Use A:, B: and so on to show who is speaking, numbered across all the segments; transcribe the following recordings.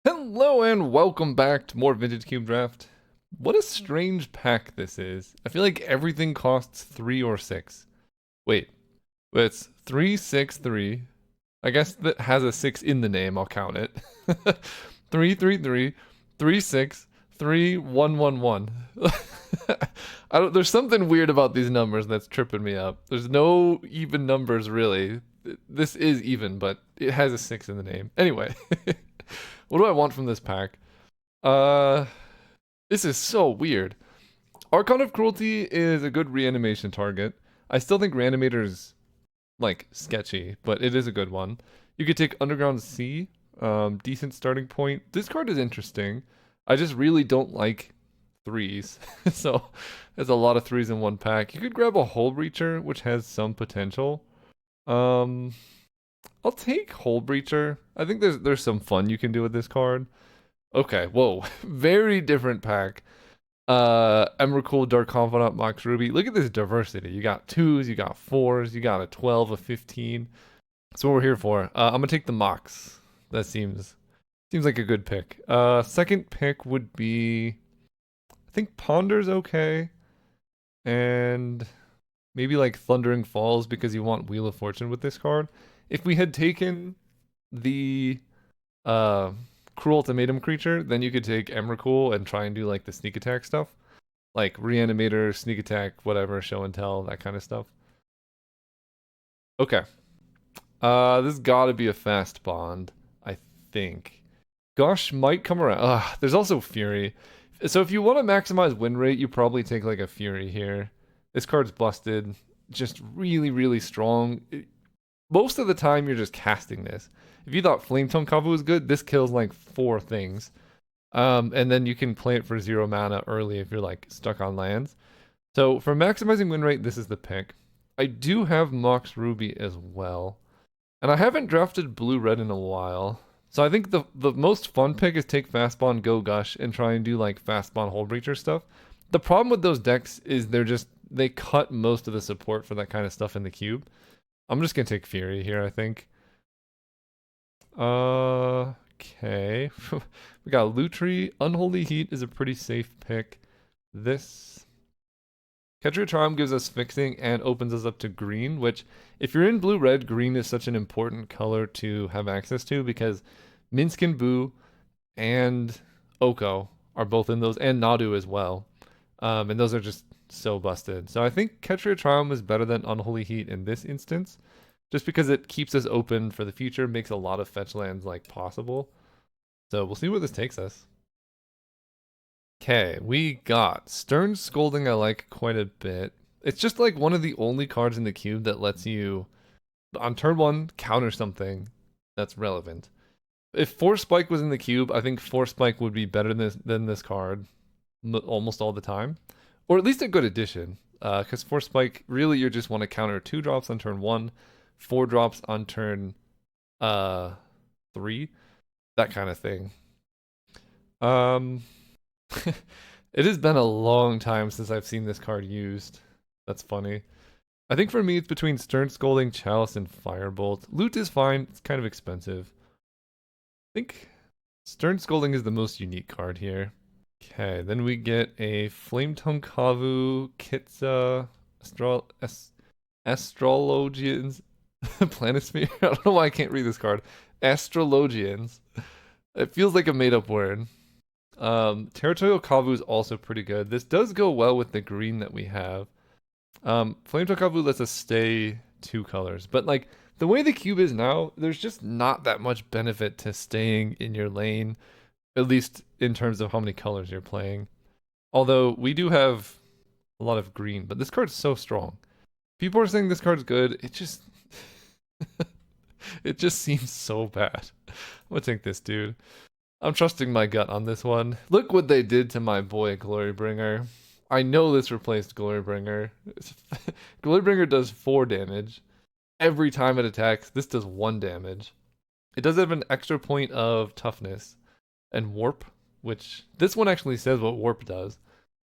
A: Hello and welcome back to more Vintage Cube Draft. What a strange pack this is. I feel like everything costs 3 or 6. Wait, it's 3, 6, 3. I guess that has a 6 in the name, I'll count it. 3, 3, 3, 3, 6, 3, 1, 1, 1. There's something weird about these numbers that's tripping me up. There's no even numbers really. This is even, but it has a 6 in the name. Anyway. What do I want from this pack? Uh, this is so weird. Archon of Cruelty is a good reanimation target. I still think Reanimator's, like, sketchy, but it is a good one. You could take Underground Sea, decent starting point. This card is interesting. I just really don't like threes. So, there's a lot of threes in one pack. You could grab a Hull Breacher, which has some potential. Um, I'll take Hull Breacher. I think there's some fun you can do with this card. Okay, whoa. Very different pack. Emrakul, Dark Confidant, Mox Ruby. Look at this diversity. You got 2s, you got 4s, you got a 12, a 15. That's what we're here for. I'm gonna take the Mox. That seems like a good pick. Second pick would be, I think Ponder's okay. And maybe like Thundering Falls because you want Wheel of Fortune with this card. If we had taken the uh Cruel Ultimatum creature, then you could take Emrakul and try and do like the sneak attack stuff. Like Reanimator, sneak attack, whatever, show and tell, that kind of stuff. Okay. This gotta be a fast bond, I think. Gosh might come around. There's also Fury. So if you want to maximize win rate, you probably take like a Fury here. This card's busted. Just really, really strong. Most of the time, you're just casting this. If you thought Flame Tongue Kavu was good, this kills like 4 things. And then you can play it for 0 mana early if you're like stuck on lands. So for maximizing win rate, this is the pick. I do have Mox Ruby as well. And I haven't drafted blue-red in a while. So I think the most fun pick is take Fastbond, Go Gush, and try and do like Fastbond Hold Breacher stuff. The problem with those decks is they cut most of the support for that kind of stuff in the cube. I'm just gonna take Fury here, I think. Okay. We got Lutri. Unholy Heat is a pretty safe pick. This Catcher Charm gives us fixing and opens us up to green, which if you're in blue-red, green is such an important color to have access to because Minsc and Boo and Oko are both in those, and Nadu as well. And those are just so busted. So I think Catcher Charm is better than Unholy Heat in this instance, just because it keeps us open for the future, makes a lot of fetch lands like possible. So we'll see where this takes us. Okay, we got Stern Scolding. I like quite a bit. It's just like one of the only cards in the cube that lets you, on turn 1, counter something that's relevant. If Force Spike was in the cube, I think Force Spike would be better than this card almost all the time. Or at least a good addition. Because Force Spike, really you just want to counter 2 drops on turn 1, 4 drops on turn 3, that kind of thing. It has been a long time since I've seen this card used. That's funny. I think for me it's between Stern Scolding, Chalice, and Firebolt. Loot is fine, it's kind of expensive. I think Stern Scolding is the most unique card here. Okay, then we get a Flame Tongue Kavu, Kitza, Astrologians, Planisphere. I don't know why I can't read this card. Astrologians. It feels like a made-up word. Territorial Kavu is also pretty good. This does go well with the green that we have. Flame Tongue Kavu lets us stay 2 colors, but like the way the cube is now, there's just not that much benefit to staying in your lane, at least in terms of how many colors you're playing. Although we do have a lot of green, but this card's so strong. People are saying this card's good. It just it just seems so bad. I'm gonna take this, dude. I'm trusting my gut on this one. Look what they did to my boy Glorybringer. I know this replaced Glorybringer. Glorybringer does 4 damage. Every time it attacks, this does 1 damage. It does have an extra point of toughness and warp, which this one actually says what warp does,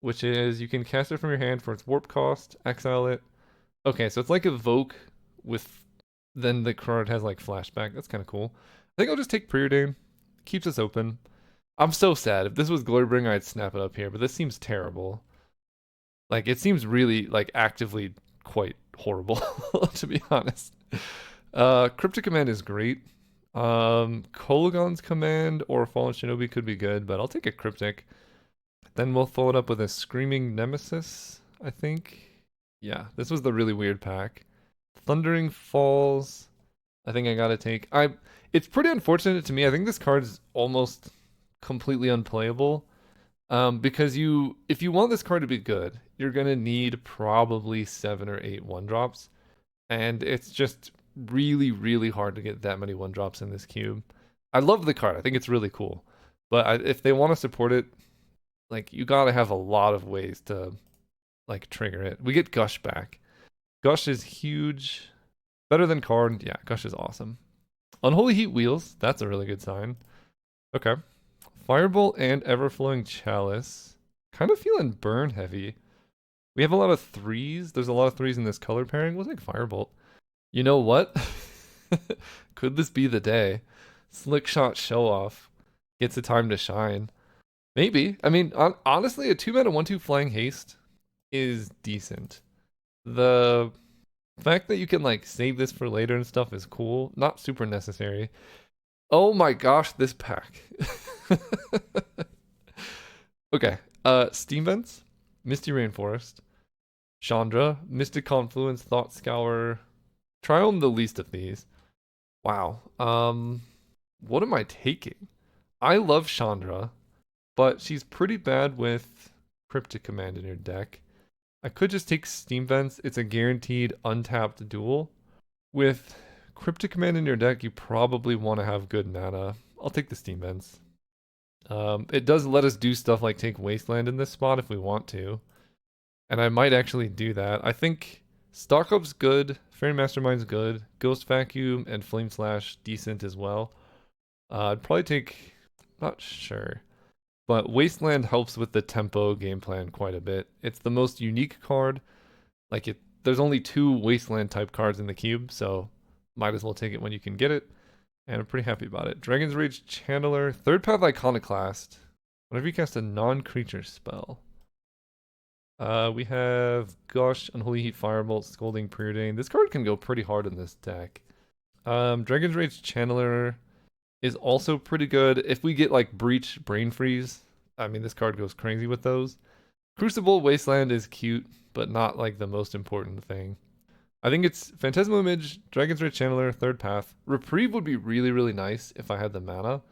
A: which is you can cast it from your hand for its warp cost, exile it. Okay, so it's like Evoke with then the card has like flashback. That's kind of cool. I think I'll just take Preordain. Keeps us open. I'm so sad. If this was Glorybringer, I'd snap it up here, but this seems terrible. Like, it seems really, like, actively quite horrible, to be honest. Cryptic Command is great. Kolagon's Command or Fallen Shinobi could be good, but I'll take a Cryptic. Then we'll follow it up with a Screaming Nemesis, I think. Yeah, this was the really weird pack. Thundering Falls, I think I gotta take. It's pretty unfortunate to me. I think this card's almost completely unplayable. Because if you want this card to be good, you're gonna need probably 7 or 8 1-drops. And it's just really, really hard to get that many 1-drops in this cube. I love the card. I think it's really cool. But if they want to support it, like, you gotta have a lot of ways to, like, trigger it. We get Gush back. Gush is huge. Better than Card. Yeah, Gush is awesome. Unholy Heat Wheels. That's a really good sign. Okay. Firebolt and Everflowing Chalice. Kind of feeling burn heavy. We have a lot of 3s. There's a lot of 3s in this color pairing. We'll take Firebolt. You know what? Could this be the day? Slick Shot Show Off gets a time to shine. Maybe. I mean, honestly, a 2-mana 1/2 Flying Haste is decent. The fact that you can, like, save this for later and stuff is cool. Not super necessary. Oh my gosh, this pack. Okay. Steam Vents, Misty Rainforest, Chandra, Mystic Confluence, Thought Scour. Try on the least of these. Wow. What am I taking? I love Chandra, but she's pretty bad with Cryptic Command in your deck. I could just take Steam Vents. It's a guaranteed untapped duel. With Cryptic Command in your deck, you probably want to have good mana. I'll take the Steam Vents. It does let us do stuff like take Wasteland in this spot if we want to. And I might actually do that. I think Stock Up's good, Fairy Mastermind's good, Ghost Vacuum and Flame Slash decent as well. I'd probably take, not sure, but Wasteland helps with the tempo game plan quite a bit. It's the most unique card. Like, there's only 2 Wasteland type cards in the cube, so might as well take it when you can get it. And I'm pretty happy about it. Dragon's Rage Channeler, Third Path Iconoclast. Whenever you cast a non-creature spell. We have Gush, Unholy Heat, Firebolt, Scolding Preordain. This card can go pretty hard in this deck. Dragon's Rage Channeler is also pretty good. If we get, like, Breach, Brain Freeze, I mean, this card goes crazy with those. Crucible Wasteland is cute, but not, like, the most important thing. I think it's Phantasmal Image, Dragon's Rage Channeler, Third Path. Reprieve would be really, really nice if I had the mana.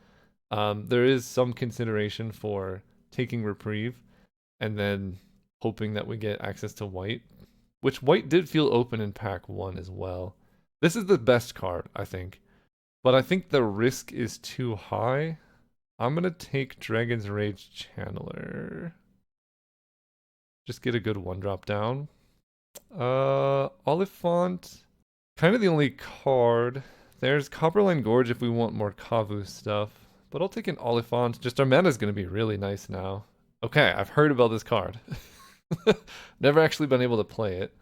A: There is some consideration for taking Reprieve and then hoping that we get access to White, which White did feel open in pack 1 as well. This is the best card, I think. But I think the risk is too high. I'm going to take Dragon's Rage Channeler. Just get a good 1-drop down. Oliphant, kind of the only card. There's Copperline Gorge if we want more Kavu stuff, but I'll take an Oliphant. Just our mana is going to be really nice now. Okay, I've heard about this card. Never actually been able to play it.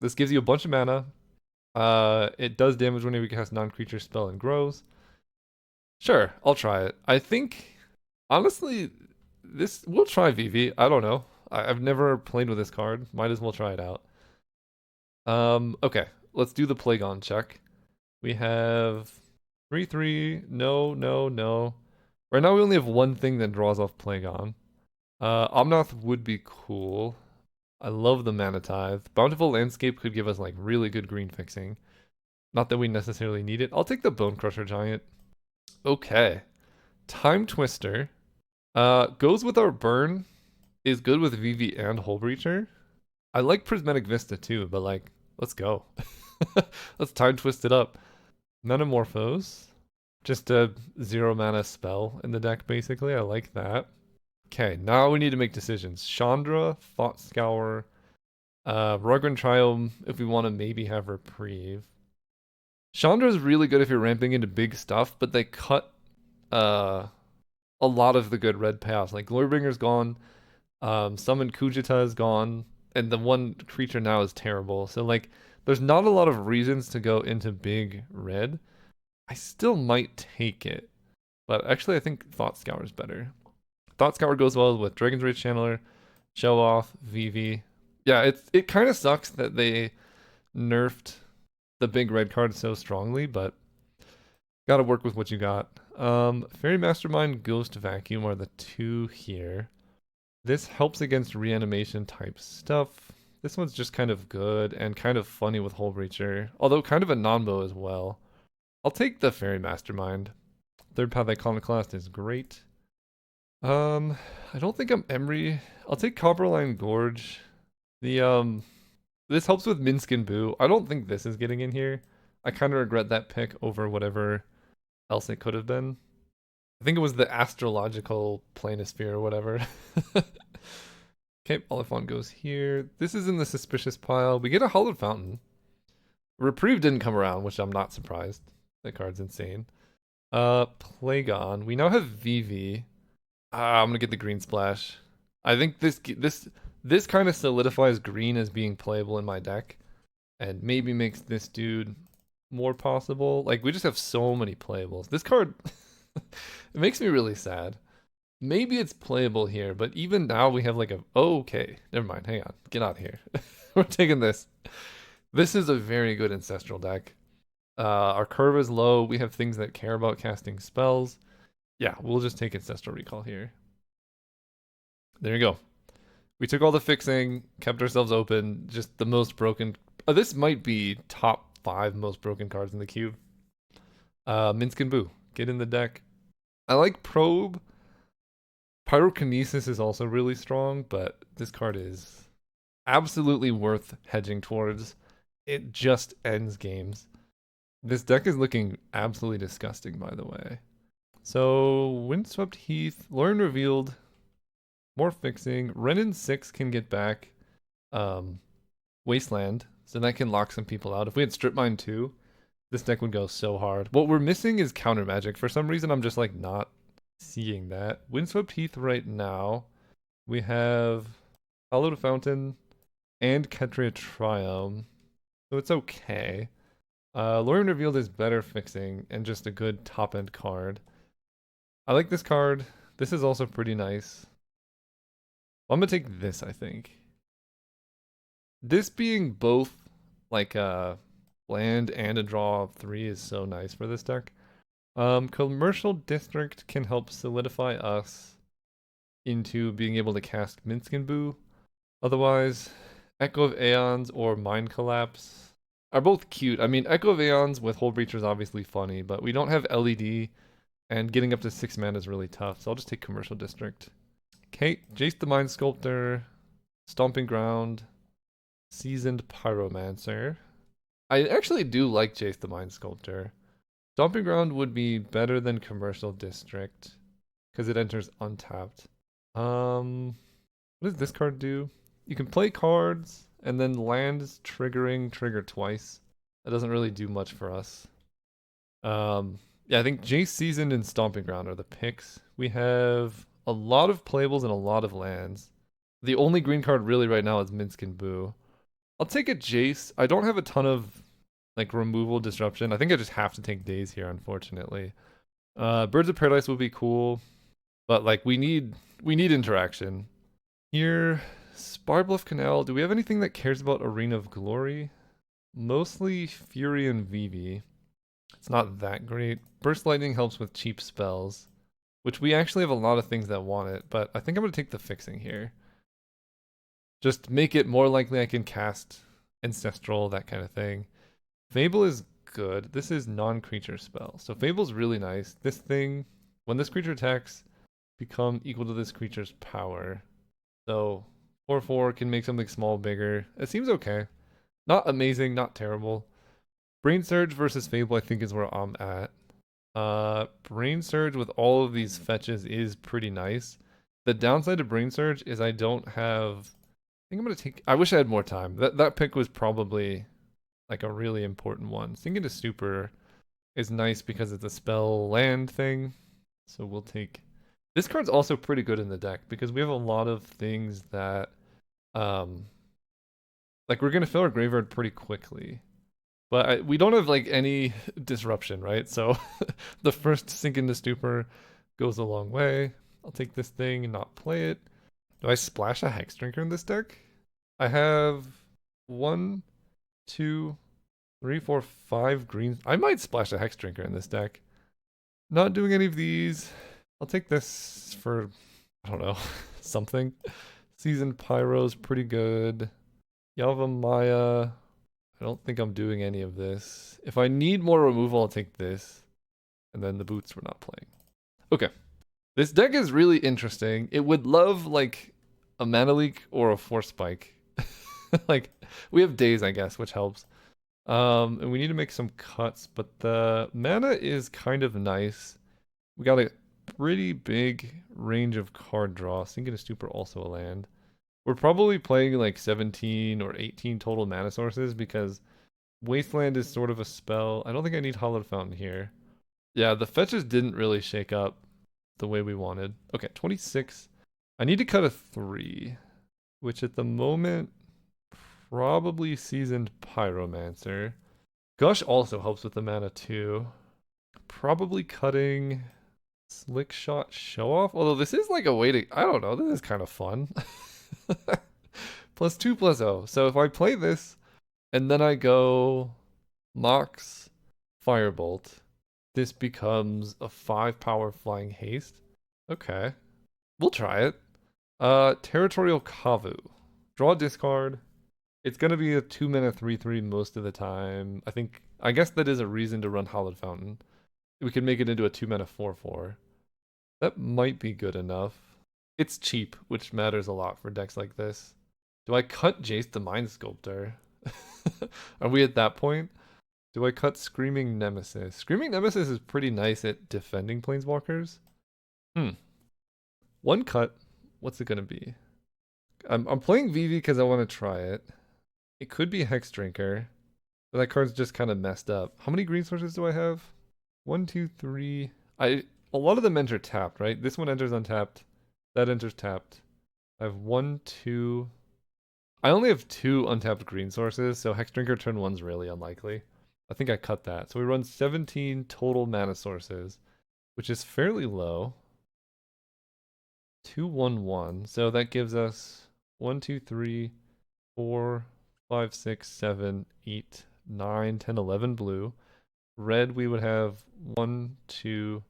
A: This gives you a bunch of mana. It does damage whenever you cast non-creature spell and grows. Sure, I'll try it. I think, honestly, we'll try Vivi. I don't know. I've never played with this card. Might as well try it out. Okay, let's do the Plagon check. We have 3/3, no, no, no. Right now we only have one thing that draws off Plagon. Omnath would be cool. I love the Mana Tithe. Bountiful Landscape could give us, like, really good green fixing. Not that we necessarily need it. I'll take the Bone Crusher Giant. Okay. Time Twister. Goes with our burn. Is good with Vivi and Hole Breacher. I like Prismatic Vista too, but, like, let's go. Let's Time Twist it up. Metamorphose. Just a 0 mana spell in the deck, basically. I like that. Okay, now we need to make decisions. Chandra, Thought Scour, Rugran Triome if we want to maybe have Reprieve. Chandra is really good if you're ramping into big stuff, but they cut a lot of the good red payoffs. Like, Glorybringer's gone, Summon Kujita is gone, and the one creature now is terrible. So, like, there's not a lot of reasons to go into big red. I still might take it. But actually, I think Thought Scour is better. Thought Scour goes well with Dragon's Rage Channeler, Show Off, Vivi. Yeah, it kind of sucks that they nerfed the big red card so strongly, but gotta work with what you got. Fairy Mastermind, Ghost Vacuum are the two here. This helps against reanimation type stuff. This one's just kind of good and kind of funny with Hole Breacher, although kind of a non-bow as well. I'll take the Fairy Mastermind. Third Path Iconoclast is great. I don't think I'm Emery. I'll take Copperline Gorge. This helps with Minsc and Boo. I don't think this is getting in here. I kind of regret that pick over whatever else it could have been. I think it was the astrological planisphere or whatever. Okay, Oliphant goes here. This is in the suspicious pile. We get a Hallowed Fountain. Reprieve didn't come around, which I'm not surprised. That card's insane. Plagon. We now have Vivi. I'm gonna get the green splash. I think this kind of solidifies green as being playable in my deck, and maybe makes this dude more possible. Like, we just have so many playables. This card, it makes me really sad. Maybe it's playable here, but even now we have like a... Oh, okay, never mind. Hang on. Get out of here. We're taking this. This is a very good Ancestral deck. Our curve is low. We have things that care about casting spells. Yeah, we'll just take Ancestral Recall here. There you go. We took all the fixing, kept ourselves open. Just the most broken... this might be top 5 most broken cards in the cube. Minsc and Boo. Get in the deck. I like Probe. Pyrokinesis is also really strong, but this card is absolutely worth hedging towards. It just ends games. This deck is looking absolutely disgusting, by the way. So, Windswept Heath, Lauren Revealed, more fixing. Renin 6 can get back Wasteland, so that can lock some people out. If we had Strip Mine 2, this deck would go so hard. What we're missing is counter magic. For some reason, I'm just like not seeing that. Windswept Heath right now. We have Hallowed Fountain and Ketria Triome, so it's okay. Lauren Revealed is better fixing and just a good top-end card. I like this card. This is also pretty nice. I'm gonna take this, I think. This being both like a land and a draw of 3 is so nice for this deck. Commercial District can help solidify us into being able to cast Minsc and Boo. Otherwise, Echo of Aeons or Mind Collapse are both cute. I mean, Echo of Aeons with Hole Breacher is obviously funny, but we don't have LED, and getting up to 6 mana is really tough, so I'll just take Commercial District. Okay, Jace the Mind Sculptor, Stomping Ground, Seasoned Pyromancer. I actually do like Jace the Mind Sculptor. Stomping Ground would be better than Commercial District because it enters untapped. What does this card do? You can play cards and then lands trigger twice. That doesn't really do much for us. Yeah, I think Jace Seasoned and Stomping Ground are the picks. We have a lot of playables and a lot of lands. The only green card really right now is Minsc and Boo. I'll take a Jace. I don't have a ton of like removal disruption. I think I just have to take Daze here, unfortunately. Birds of Paradise would be cool, but like we need interaction. Here, Sparbluff Canal. Do we have anything that cares about Arena of Glory? Mostly Fury and Vivi. It's not that great. Burst Lightning helps with cheap spells, which we actually have a lot of things that want it, but I think I'm going to take the fixing here. Just make it more likely I can cast Ancestral, that kind of thing. Fable is good. This is non-creature spell. So Fable's really nice. This thing, when this creature attacks, become equal to this creature's power. So 4/4 can make something small bigger. It seems okay. Not amazing, not terrible. Brain Surge versus Fable I think is where I'm at. Brain Surge with all of these fetches is pretty nice. The downside of Brain Surge is I don't have... I think I'm going to take... I wish I had more time. That pick was probably like a really important one. Sink into Stupor is nice because it's a spell land thing. So we'll take... This card's also pretty good in the deck because we have a lot of things that... like we're going to fill our graveyard pretty quickly. But we don't have like any disruption, right? So the first sink into stupor goes a long way. I'll take this thing and not play it. Do I splash a Hex Drinker in this deck? I have one, two, three, four, five greens. I might splash a Hex Drinker in this deck. Not doing any of these. I'll take this for, I don't know, something. Seasoned Pyro's pretty good. Yavimaya. I don't think I'm doing any of this. If I need more removal, I'll take this. And then the boots we're not playing. Okay. This deck is really interesting. It would love, like, a Mana Leak or a Force Spike. Like, we have days, I guess, which helps. And we need to make some cuts, but the mana is kind of nice. We got a pretty big range of card draw. Sink into Stupor also a land. We're probably playing like 17 or 18 total mana sources because Wasteland is sort of a spell. I don't think I need Hallowed Fountain here. Yeah, the fetches didn't really shake up the way we wanted. Okay, 26. I need to cut a 3, which at the moment probably Seasoned Pyromancer. Gush also helps with the mana too. Probably cutting Slick Shot Show Off. Although this is like a way to, I don't know, this is kind of fun. +2/+0. So if I play this and then I go Mox Firebolt, this becomes a 5 power flying haste. Okay. We'll try it. Territorial Kavu. Draw discard. It's gonna be a 2-mana 3/3 most of the time. I guess that is a reason to run Hallowed Fountain. We could make it into a 2-mana 4/4. That might be good enough. It's cheap, which matters a lot for decks like this. Do I cut Jace the Mind Sculptor? Are we at that point? Do I cut Screaming Nemesis? Screaming Nemesis is pretty nice at defending Planeswalkers. One cut. What's it gonna be? I'm playing Vivi because I want to try it. It could be Hex Drinker. But that card's just kind of messed up. How many green sources do I have? 1, 2, 3. A lot of them enter tapped, right? This one enters untapped. That enters tapped. I have 1, 2. I only have 2 untapped green sources, so Hex Drinker turn 1's really unlikely. I think I cut that. So we run 17 total mana sources, which is fairly low. 2, 1, 1. So that gives us 1, 2, 3, 4, 5, 6, 7, 8, 9, 10, 11 blue. Red, we would have 1, 2,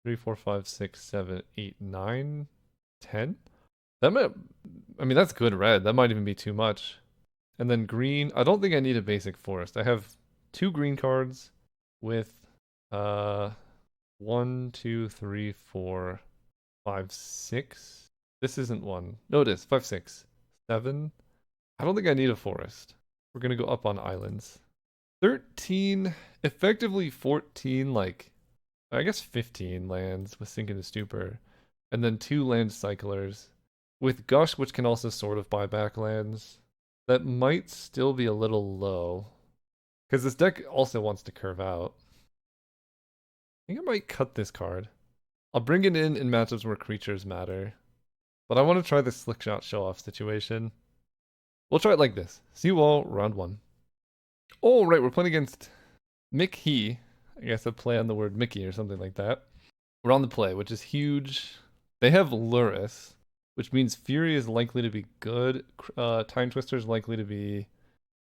A: 3, 4, 5, 6, 7, 8, 9, 10. That might, I mean, that's good red. That might even be too much. And then green, I don't think I need a basic forest. I have 2 green cards with 1, 2, 3, 4, 5, 6. This isn't one. No, it is. 5, 6, 7. I don't think I need a forest. We're going to go up on islands. 13, effectively 14, like, I guess 15 lands with Sink into Stupor. And then 2 land cyclers. With Gush, which can also sort of buy back lands. That might still be a little low. Because this deck also wants to curve out. I think I might cut this card. I'll bring it in matchups where creatures matter. But I want to try the Slick Shot Show Off situation. We'll try it like this. Seawall, round 1. Oh, right, we're playing against Mick He. I guess a play on the word Mickey or something like that. We're on the play, which is huge. They have Luris, which means Fury is likely to be good. Time Twister is likely to be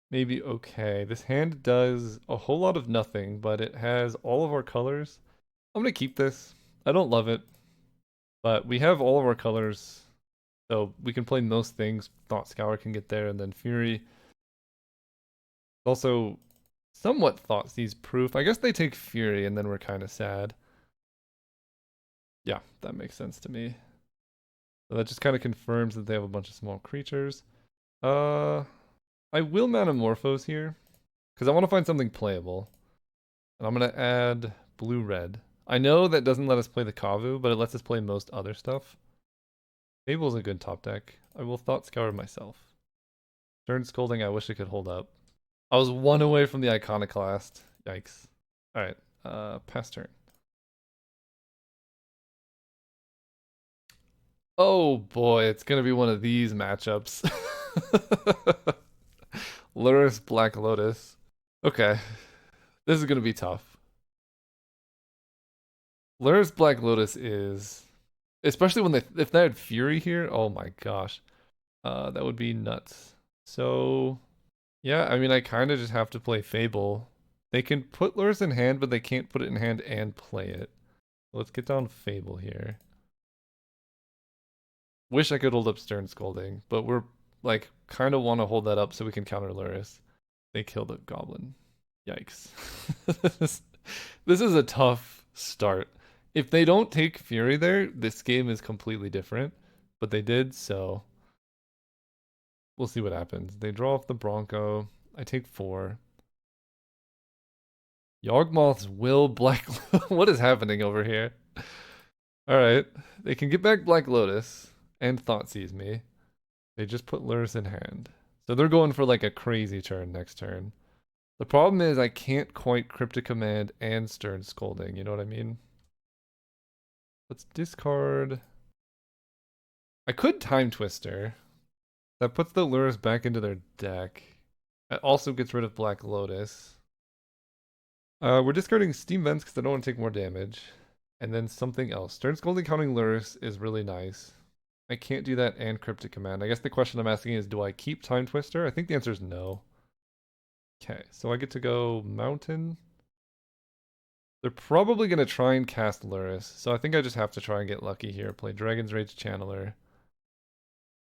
A: maybe okay. This hand does a whole lot of nothing, but it has all of our colors. I'm going to keep this. I don't love it, but we have all of our colors, so we can play most things. Thought Scour can get there, and then Fury. Also, somewhat Thoughtseize proof. I guess they take Fury, and then we're kind of sad. Yeah, that makes sense to me. So that just kind of confirms that they have a bunch of small creatures. I will Manamorphose here, because I want to find something playable. And I'm going to add blue-red. I know that doesn't let us play the Kavu, but it lets us play most other stuff. Fable's a good top deck. I will Thought Scour myself. Stern Scolding, I wish it could hold up. I was 1 away from the Iconoclast. Yikes. Alright, pass turn. Oh boy, it's gonna be one of these matchups. Luris Black Lotus. Okay. This is gonna be tough. Lur's Black Lotus is, especially when if they had Fury here, oh my gosh. That would be nuts. So yeah, I mean I kinda just have to play Fable. They can put Lures in hand, but they can't put it in hand and play it. Let's get down Fable here. Wish I could hold up Stern Scolding, but we're like kind of want to hold that up so we can counter Luris. They killed a goblin. Yikes. this is a tough start. If they don't take Fury there, this game is completely different. But they did, so we'll see what happens. They draw off the Bronco. I take 4. Yawgmoth's will Black. What is happening over here? All right, they can get back Black Lotus and Thoughtseize me. They just put Lurus in hand. So they're going for like a crazy turn next turn. The problem is I can't quite Cryptic Command and Stern Scolding, you know what I mean? Let's discard. I could Time Twister. That puts the Lurus back into their deck. It also gets rid of Black Lotus. We're discarding Steam Vents because I don't want to take more damage. And then something else. Stern Scolding counting Lurus is really nice. I can't do that and Cryptic Command. I guess the question I'm asking is, do I keep Time Twister? I think the answer is no. Okay, so I get to go Mountain. They're probably going to try and cast Lurus, so I think I just have to try and get lucky here. Play Dragon's Rage Channeler.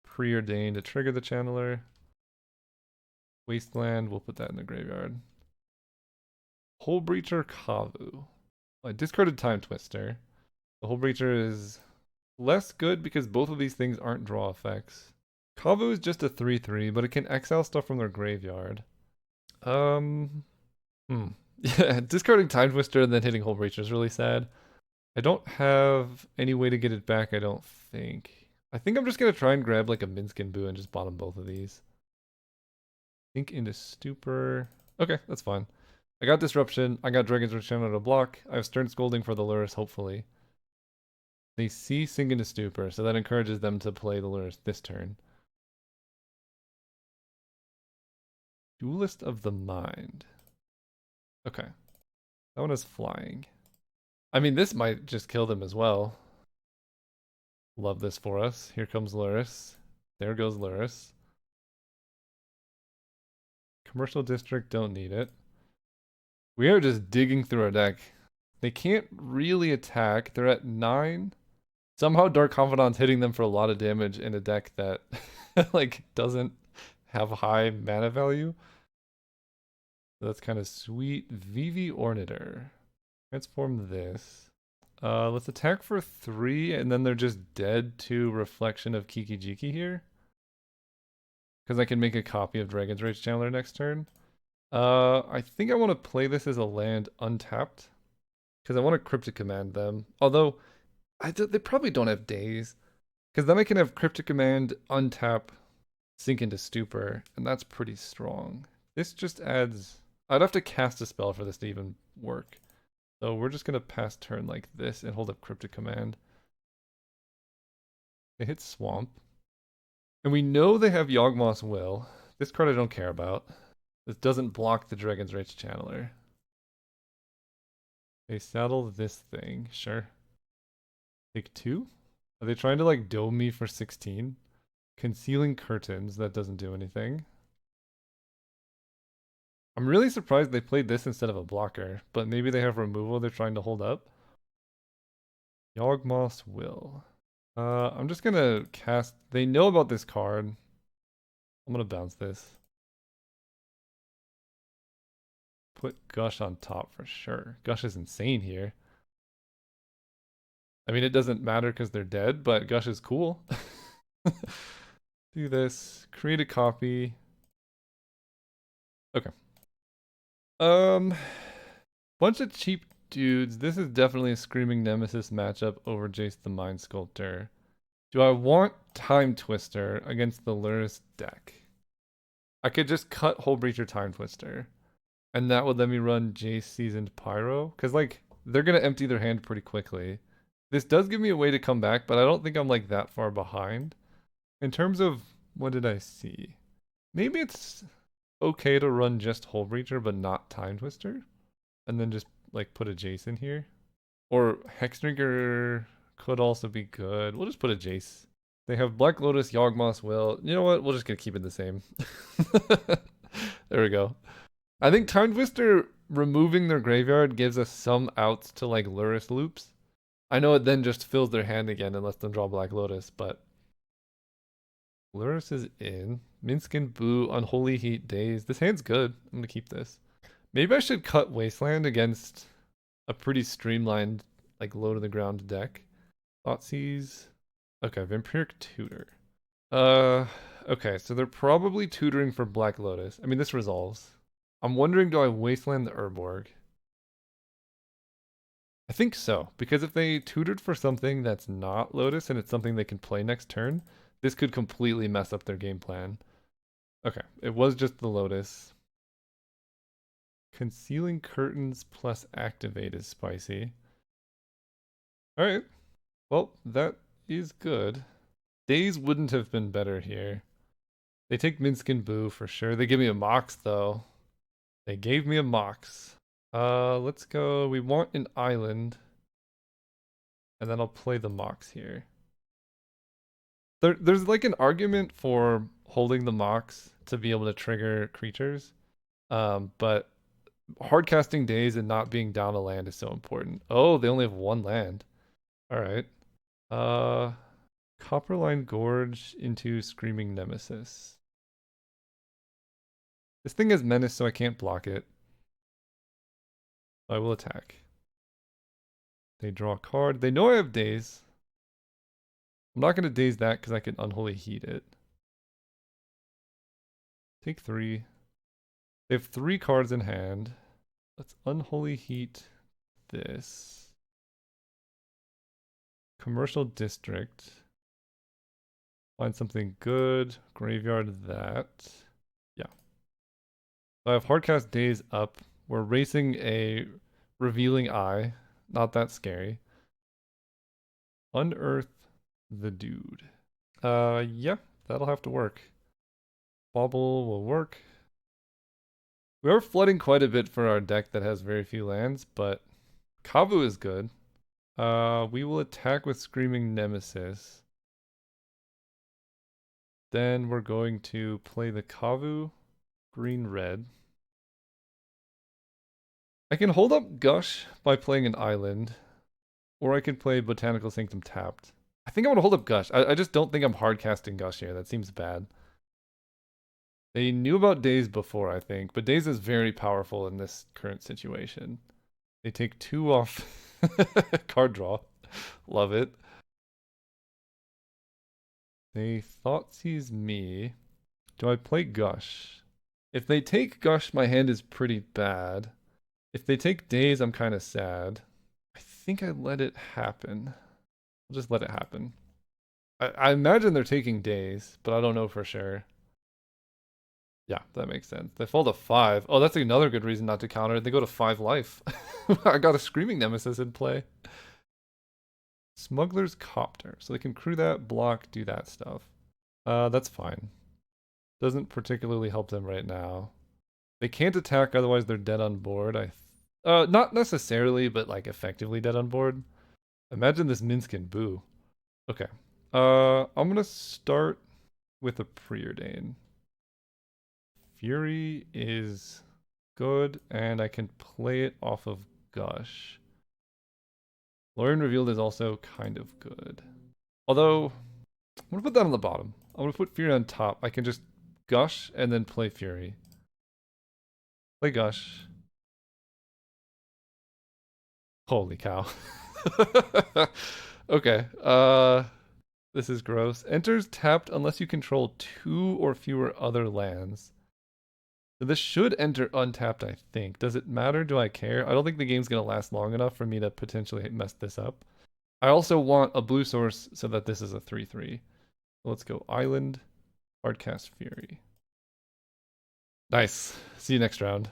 A: Preordained to trigger the Channeler. Wasteland, we'll put that in the graveyard. Hole Breacher Kavu. I discarded Time Twister. The Hole Breacher is less good because both of these things aren't draw effects. Kavu is just a 3/3, but it can exile stuff from their graveyard. Yeah, discarding Time Twister and then hitting Hole Breacher is really sad. I don't have any way to get it back, I don't think. I think I'm just going to try and grab like a Minskin Boo and just bottom both of these. Think into Stupor. Okay, that's fine. I got Disruption. I got Dragon's Return to block. I have Stern Scolding for the Lurus, hopefully. They see Sink into Stupor, so that encourages them to play the Lurus this turn. Duelist of the Mind. Okay. That one is flying. I mean, this might just kill them as well. Love this for us. Here comes Lurus. There goes Lurus. Commercial District, don't need it. We are just digging through our deck. They can't really attack. They're at 9. Somehow Dark Confidant's hitting them for a lot of damage in a deck that like doesn't have high mana value. That's kind of sweet. Vivi Orniter. Transform this. Let's attack for 3, and then they're just dead to Reflection of Kiki Jiki here. Because I can make a copy of Dragon's Rage Channeler next turn. I think I want to play this as a land untapped. Because I want to Cryptic Command them. Although, they probably don't have days. Because then I can have Cryptic Command, untap, Sink into Stupor, and that's pretty strong. This just adds... I'd have to cast a spell for this to even work. So we're just going to pass turn like this and hold up Cryptic Command. They hit Swamp. And we know they have Yawgmoth's Will. This card I don't care about. This doesn't block the Dragon's Rage Channeler. They saddle this thing, sure. Take 2? Are they trying to like dome me for 16? Concealing Curtains, that doesn't do anything. I'm really surprised they played this instead of a blocker, but maybe they have removal they're trying to hold up. Yawgmoth's Will. I'm just gonna cast... They know about this card. I'm gonna bounce this. Put Gush on top for sure. Gush is insane here. I mean, it doesn't matter because they're dead, but Gush is cool. Do this. Create a copy. Okay. Bunch of cheap dudes. This is definitely a Screaming Nemesis matchup over Jace the Mind Sculptor. Do I want Time Twister against the Lurus deck? I could just cut Hole Breacher Time Twister. And that would let me run Jace Seasoned Pyro. Because, like, they're going to empty their hand pretty quickly. This does give me a way to come back, but I don't think I'm, like, that far behind. In terms of, what did I see? Maybe it's... okay to run just Hole Breacher, but not Time Twister. And then just like put a Jace in here. Or Hexdrinker could also be good. We'll just put a Jace. They have Black Lotus, Yawgmoth's Will. You know what? We'll just gonna keep it the same. There we go. I think Time Twister removing their graveyard gives us some outs to like Lurrus loops. I know it then just fills their hand again and lets them draw Black Lotus, but Lurrus is in. Minskin, Boo, Unholy Heat, Daze. This hand's good. I'm gonna keep this. Maybe I should cut Wasteland against a pretty streamlined, like low to the ground deck. Thoughtseize. Okay, Vampiric Tutor. Okay, so they're probably tutoring for Black Lotus. I mean, this resolves. I'm wondering, do I Wasteland the Urborg? I think so, because if they tutored for something that's not Lotus and it's something they can play next turn, this could completely mess up their game plan. Okay, it was just the Lotus. Concealing Curtains plus Activate is spicy. Alright, well, that is good. Daze wouldn't have been better here. They take Minskin Boo for sure. They give me a Mox though. They gave me a Mox. Let's go. We want an island. And then I'll play the Mox here. There's like an argument for holding the Mox to be able to trigger creatures. But hardcasting Daze and not being down a land is so important. Oh, they only have one land. Alright. Copperline Gorge into Screaming Nemesis. This thing has Menace, so I can't block it. I will attack. They draw a card. They know I have Daze. I'm not going to Daze that because I can Unholy Heat it. Take 3. They have 3 cards in hand. Let's Unholy Heat this. Commercial District. Find something good. Graveyard that. Yeah. So I have Hardcast Daze up. We're racing a Revealing Eye. Not that scary. Unearth the Dude. Yeah, that'll have to work. Bauble will work. We are flooding quite a bit for our deck that has very few lands, but Kavu is good. We will attack with Screaming Nemesis. Then we're going to play the Kavu, green-red. I can hold up Gush by playing an island, or I can play Botanical Sanctum tapped. I think I want to hold up Gush. I just don't think I'm hard casting Gush here. That seems bad. They knew about Daze before, I think, but Daze is very powerful in this current situation. They take 2 off card draw. Love it. They Thoughtseize me. Do I play Gush? If they take Gush, my hand is pretty bad. If they take Daze, I'm kind of sad. I think I let it happen. I'll just let it happen. I imagine they're taking Daze, but I don't know for sure. Yeah, that makes sense. They fall to 5. Oh, that's another good reason not to counter it. They go to 5 life. I got a Screaming Nemesis in play. Smuggler's Copter. So they can crew that, block, do that stuff. That's fine. Doesn't particularly help them right now. They can't attack, otherwise they're dead on board. Not necessarily, but like effectively dead on board. Imagine this Minskin Boo. Okay. I'm gonna start with a Preordain. Fury is good, and I can play it off of Gush. Lorien Revealed is also kind of good. Although, I'm gonna put that on the bottom. I'm gonna put Fury on top. I can just Gush and then play Fury. Play Gush. Holy cow. Okay. This is gross. Enters tapped unless you control 2 or fewer other lands. So this should enter untapped, I think. Does it matter? Do I care? I don't think the game's going to last long enough for me to potentially mess this up. I also want a blue source so that this is a 3/3. So let's go Island, Hardcast Fury. Nice. See you next round.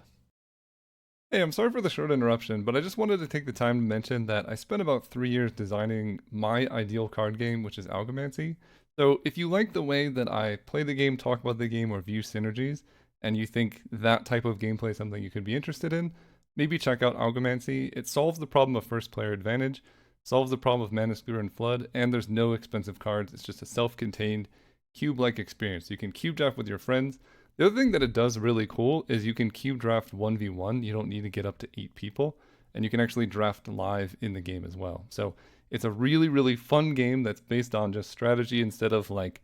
A: Hey, I'm sorry for the short interruption, but I just wanted to take the time to mention that I spent about 3 years designing my ideal card game, which is Algomancy. So if you like the way that I play the game, talk about the game, or view synergies, and you think that type of gameplay is something you could be interested in, maybe check out Algomancy. It solves the problem of first player advantage, solves the problem of Mana Screwer and Flood, and there's no expensive cards. It's just a self-contained cube-like experience. You can cube draft with your friends. The other thing that it does really cool is you can cube draft 1v1. You don't need to get up to 8 people, and you can actually draft live in the game as well. So it's a really, really fun game that's based on just strategy instead of like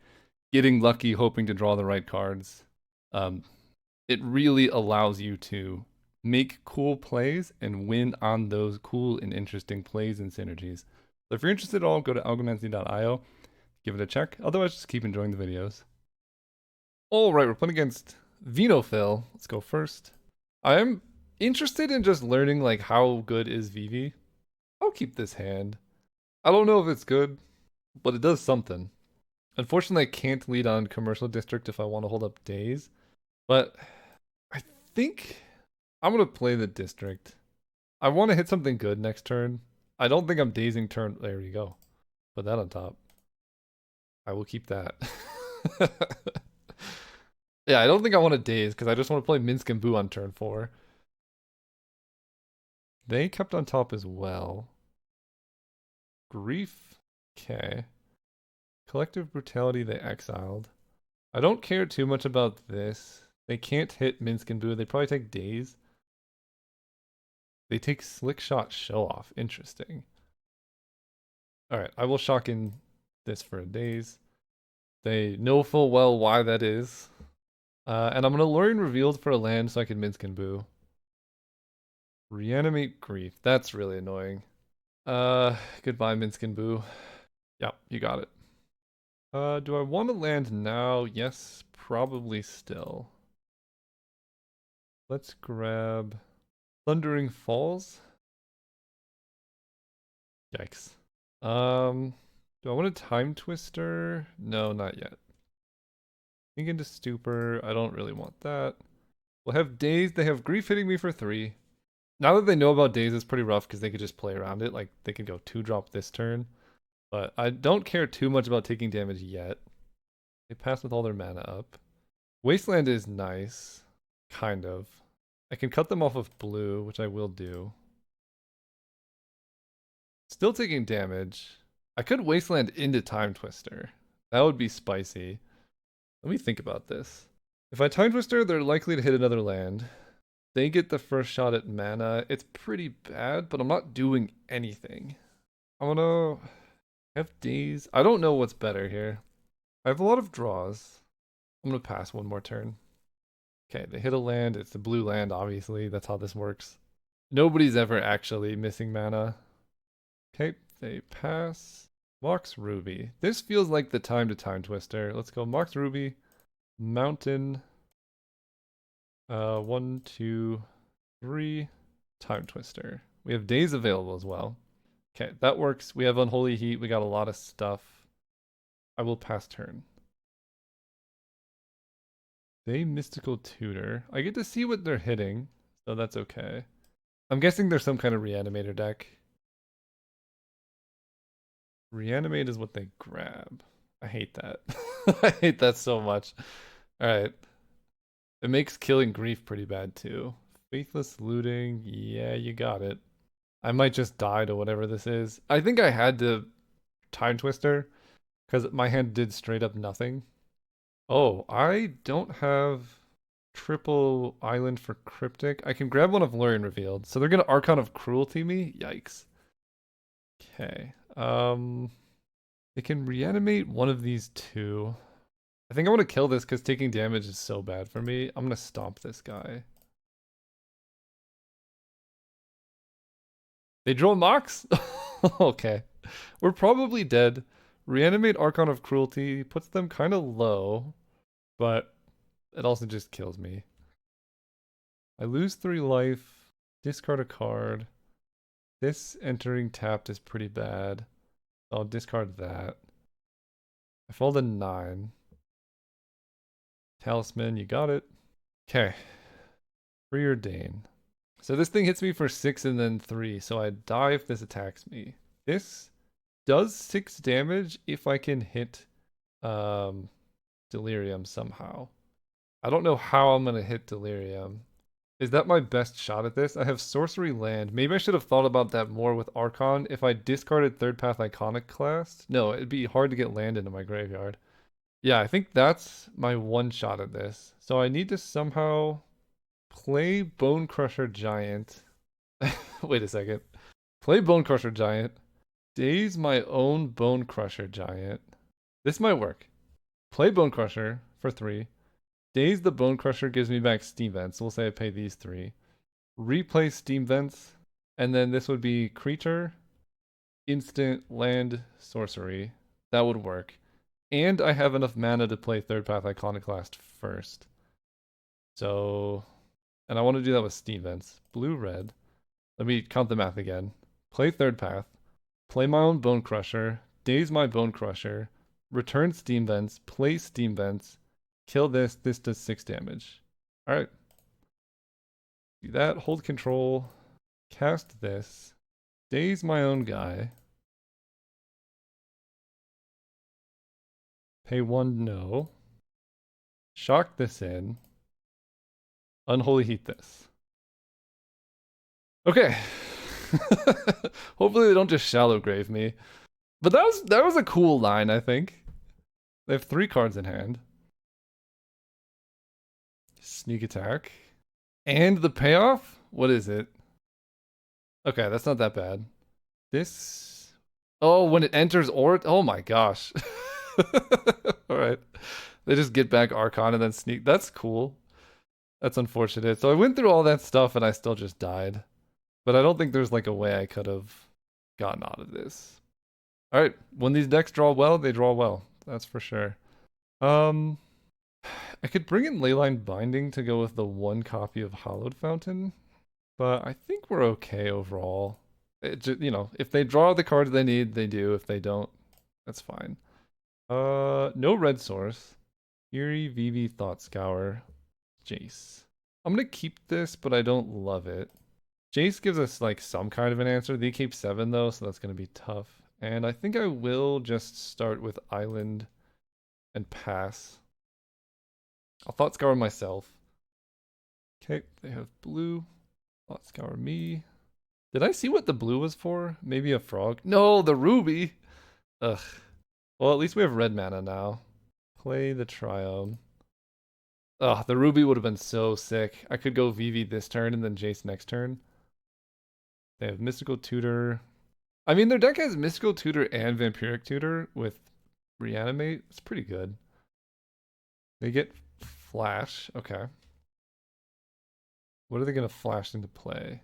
A: getting lucky, hoping to draw the right cards. It really allows you to make cool plays and win on those cool and interesting plays and synergies. So if you're interested at all, go to algomancy.io, give it a check. Otherwise, just keep enjoying the videos. All right, we're playing against Venofll. Let's go first. I am interested in just learning like how good is Vivi. I'll keep this hand. I don't know if it's good, but it does something. Unfortunately, I can't lead on Commercial District if I want to hold up Days, but I think I'm going to play the District. I want to hit something good next turn. I don't think I'm dazing turn. There you go. Put that on top. I will keep that. Yeah, I don't think I want to daze because I just want to play Minsk and Boo on turn 4. They kept on top as well. Grief. Okay. Collective Brutality they exiled. I don't care too much about this. They can't hit Minsk and Boo. They probably take Daze. They take Slick Shot Show Off. Interesting. Alright, I will shock in this for a Daze. They know full well why that is. And I'm going to Lorien Revealed for a land so I can Minsk and Boo. Reanimate Grief. That's really annoying. Goodbye Minsk and Boo. Yep, you got it. Do I want to land now? Yes, probably still. Let's grab Thundering Falls. Yikes. Do I want a Time Twister? No, not yet. Think into Stupor. I don't really want that. We'll have Daze. They have Grief hitting me for 3. Now that they know about Daze, it's pretty rough because they could just play around it. Like, they could go 2-drop this turn. But I don't care too much about taking damage yet. They pass with all their mana up. Wasteland is nice. Kind of. I can cut them off of blue, which I will do. Still taking damage. I could Wasteland into Time Twister. That would be spicy. Let me think about this. If I Time Twister, they're likely to hit another land. They get the first shot at mana. It's pretty bad, but I'm not doing anything. I'm gonna have Daze. I don't know what's better here. I have a lot of draws. I'm gonna pass one more turn. Okay, they hit a land. It's the blue land, obviously. That's how this works. Nobody's ever actually missing mana. Okay, they pass. Mox Ruby. This feels like the time to Time Twister. Let's go Mox Ruby. Mountain. 1, 2, 3. Time Twister. We have Days available as well. Okay, that works. We have Unholy Heat. We got a lot of stuff. I will pass turn. They Mystical Tutor. I get to see what they're hitting, so that's okay. I'm guessing there's some kind of Reanimator deck. Reanimate is what they grab. I hate that. I hate that so much. Alright. It makes killing Grief pretty bad too. Faithless Looting. Yeah, you got it. I might just die to whatever this is. I think I had to Time Twister because my hand did straight up nothing. Oh, I don't have triple island for Cryptic. I can grab one of Lorien Revealed. So they're going to Archon of Cruelty me? Yikes. Okay. They can reanimate one of these two. I think I want to kill this because taking damage is so bad for me. I'm going to stomp this guy. They draw Mox? Okay. We're probably dead. Reanimate Archon of Cruelty puts them kind of low, but it also just kills me. I lose 3 life, discard a card. This entering tapped is pretty bad. I'll discard that. I fall to 9. Talisman, you got it. Okay. Preordain. So this thing hits me for 6 and then 3, so I die if this attacks me. This does 6 damage if I can hit Delirium somehow. I don't know how I'm gonna hit Delirium. Is that my best shot at this? I have Sorcery Land. Maybe I should have thought about that more with Archon. If I discarded Third Path Iconic class, no, it'd be hard to get land into my graveyard. Yeah, I think that's my one shot at this. So I need to somehow play Bone Crusher Giant. Wait a second. Play Bone Crusher Giant. Daze my own Bone Crusher Giant. This might work. Play Bone Crusher for 3. Daze the Bone Crusher gives me back Steam Vents. We'll say I pay these 3. Replay Steam Vents. And then this would be Creature, Instant, Land, Sorcery. That would work. And I have enough mana to play Third Path Iconoclast first. So, and I want to do that with Steam Vents. Blue, red. Let me count the math again. Play Third Path. Play my own Bone Crusher. Daze my Bone Crusher. Return Steam Vents. Play Steam Vents. Kill this. This does 6 damage. Alright. Do that. Hold control. Cast this. Daze my own guy. Pay 1, no. Shock this in. Unholy Heat this. Okay. Hopefully they don't just shallow grave me. But that was a cool line, I think. They have 3 cards in hand. Sneak attack. And the payoff? What is it? Okay, that's not that bad. This... Oh, when it enters Ort? Oh my gosh. Alright. They just get back Archon and then sneak. That's cool. That's unfortunate. So I went through all that stuff and I still just died. But I don't think there's like a way I could have gotten out of this. Alright, when these decks draw well, they draw well. That's for sure. I could bring in Leyline Binding to go with the 1 copy of Hallowed Fountain, but I think we're okay overall. You know, if they draw the cards they need, they do. If they don't, that's fine. No red source. Eerie, Vivi, Thought Scour, Jace. I'm gonna keep this, but I don't love it. Jace gives us like some kind of an answer. They keep 7 though, so that's gonna be tough. And I think I will just start with Island and pass. I'll Thought Scour myself. Okay, they have blue. Thought Scour me. Did I see what the blue was for? Maybe a frog? No, the ruby! Ugh. Well, at least we have red mana now. Play the Triome. Ugh, the ruby would have been so sick. I could go Vivi this turn and then Jace next turn. They have Mystical Tutor. I mean, their deck has Mystical Tutor and Vampiric Tutor with Reanimate. It's pretty good. They get Flash. Okay. What are they going to flash into play?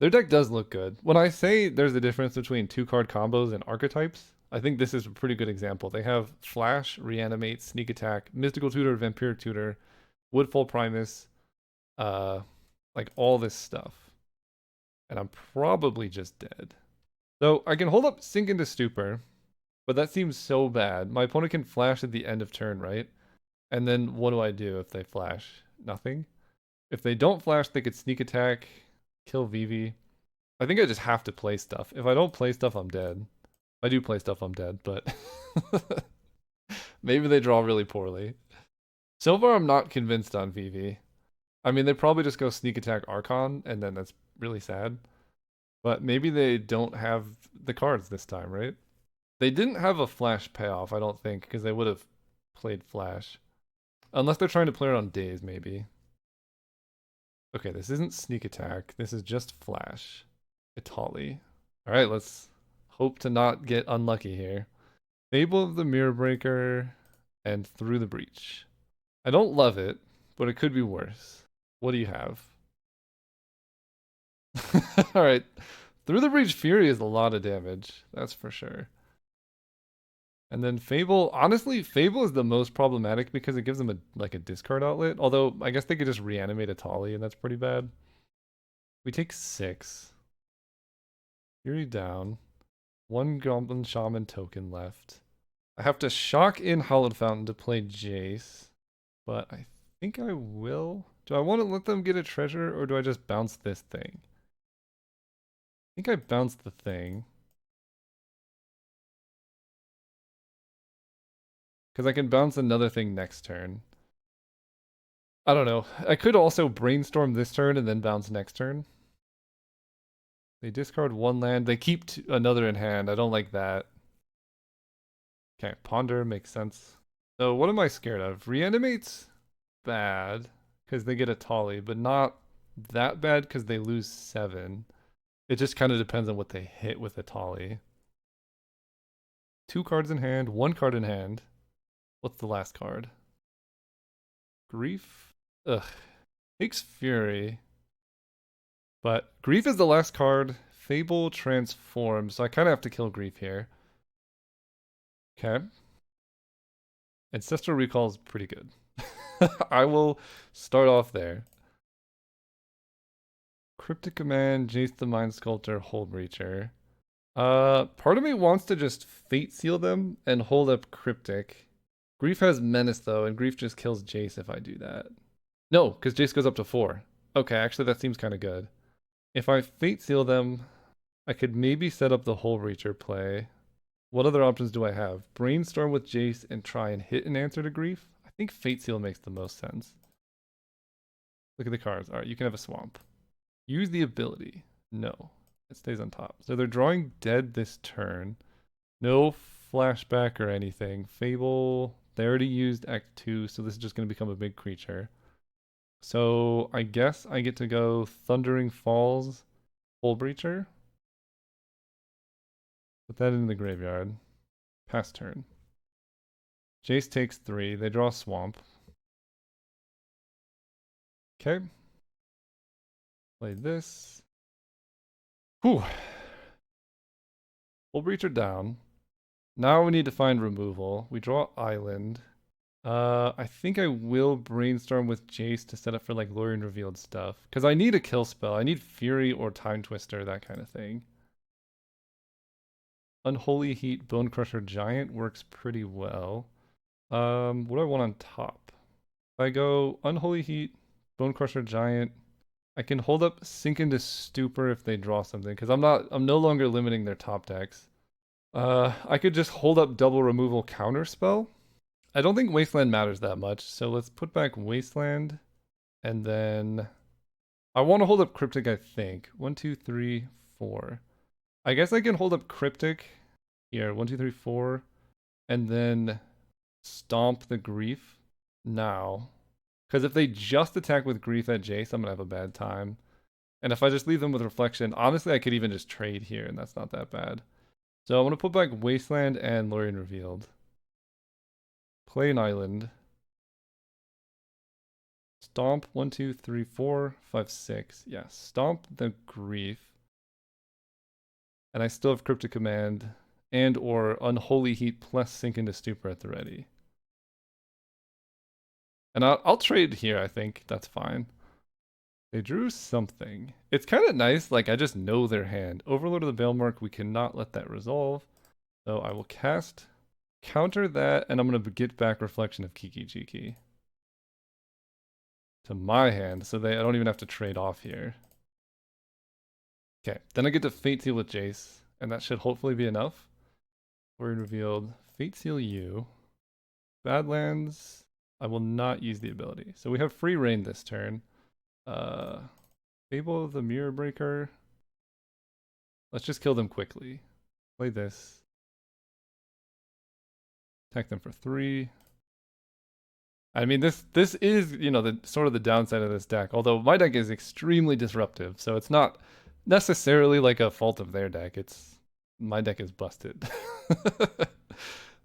A: Their deck does look good. When I say there's a difference between 2-card combos and archetypes, I think this is a pretty good example. They have Flash, Reanimate, Sneak Attack, Mystical Tutor, Vampiric Tutor, Woodfall Primus, like all this stuff. And I'm probably just dead. So I can hold up Sink into Stupor, but that seems so bad. My opponent can flash at the end of turn, right? And then what do I do if they flash? Nothing? If they don't flash, they could Sneak Attack, kill Vivi. I think I just have to play stuff. If I don't play stuff, I'm dead. If I do play stuff, I'm dead, but maybe they draw really poorly. So far, I'm not convinced on Vivi. I mean, they probably just go Sneak Attack Archon, and then that's really sad. But maybe they don't have the cards this time, right? They didn't have a Flash payoff, I don't think, because they would have played Flash. Unless they're trying to play it on Daze, maybe. Okay, this isn't Sneak Attack. This is just Flash. Itali. Alright, let's hope to not get unlucky here. Fable of the Mirror Breaker and Through the Breach. I don't love it, but it could be worse. What do you have? Alright. Through the Breach Fury is a lot of damage. That's for sure. And then Fable, honestly, Fable is the most problematic because it gives them a discard outlet. Although, I guess they could just reanimate Atali, and that's pretty bad. We take 6. Fury down. 1 Goblin Shaman token left. I have to shock in Hallowed Fountain to play Jace. But I think I will. Do I want to let them get a treasure, or do I just bounce this thing? I think I bounced the thing. Because I can bounce another thing next turn. I don't know. I could also brainstorm this turn and then bounce next turn. They discard one land. They keep another in hand. I don't like that. Okay, ponder makes sense. So what am I scared of? Reanimate's bad because they get a Tolly, but not that bad because they lose 7. It just kind of depends on what they hit with a Tolly. 2 cards in hand, 1 card in hand. What's the last card? Grief? Ugh. Takes Fury. But Grief is the last card. Fable transforms, so I kind of have to kill Grief here. Okay. Ancestral Recall is pretty good. I will start off there. Cryptic Command, Jace the Mind Sculptor, Hold Breacher. Part of me wants to just Fate Seal them and hold up Cryptic. Grief has Menace though, and Grief just kills Jace if I do that. No, because Jace goes up to 4. Okay, actually that seems kind of good. If I Fate Seal them, I could maybe set up the Hold Breacher play. What other options do I have? Brainstorm with Jace and try and hit an answer to Grief? I think Fate Seal makes the most sense. Look at the cards. Alright, you can have a Swamp. Use the ability. No. It stays on top. So they're drawing dead this turn. No flashback or anything. Fable. They already used Act 2, so this is just going to become a big creature. So I guess I get to go Thundering Falls, Hold Breacher. Put that in the graveyard. Pass turn. Jace takes 3. They draw Swamp. Okay. Play this. Whew. Hold Breacher down. Now we need to find removal. We draw Island. I think I will brainstorm with Jace to set up for like Lorien Revealed stuff. Because I need a kill spell. I need Fury or Time Twister, that kind of thing. Unholy Heat, Bone Crusher Giant works pretty well. What do I want on top? If I go Unholy Heat, Bone Crusher Giant, I can hold up Sink into Stupor if they draw something, because I'm no longer limiting their top decks. I could just hold up double removal counterspell. I don't think Wasteland matters that much, so let's put back Wasteland, and then I want to hold up Cryptic, I think. 1, 2, 3, 4. I guess I can hold up Cryptic here. 1, 2, 3, 4, and then stomp the Grief now. Because if they just attack with Grief at Jace, I'm gonna have a bad time. And if I just leave them with Reflection, honestly, I could even just trade here, and that's not that bad. So I'm gonna put back Wasteland and Lorien Revealed. Play an Island. Stomp 1, 2, 3, 4, 5, 6. Yeah, stomp the Grief. And I still have Cryptic Command and or Unholy Heat plus Sink into Stupor at the ready. And I'll trade here, I think. That's fine. They drew something. It's kind of nice, like I just know their hand. Overlord of the Balemark, we cannot let that resolve. So I will cast, counter that, and I'm going to get back Reflection of Kiki Jiki to my hand, so I don't even have to trade off here. Okay, then I get to Fate Seal with Jace, and that should hopefully be enough. Word revealed. Fate Seal you. Badlands. I will not use the ability. So we have free reign this turn. Fable of the Mirror Breaker. Let's just kill them quickly. Play this. Attack them for 3. I mean, this is, you know, the sort of the downside of this deck. Although my deck is extremely disruptive, so it's not necessarily like a fault of their deck. It's my deck is busted.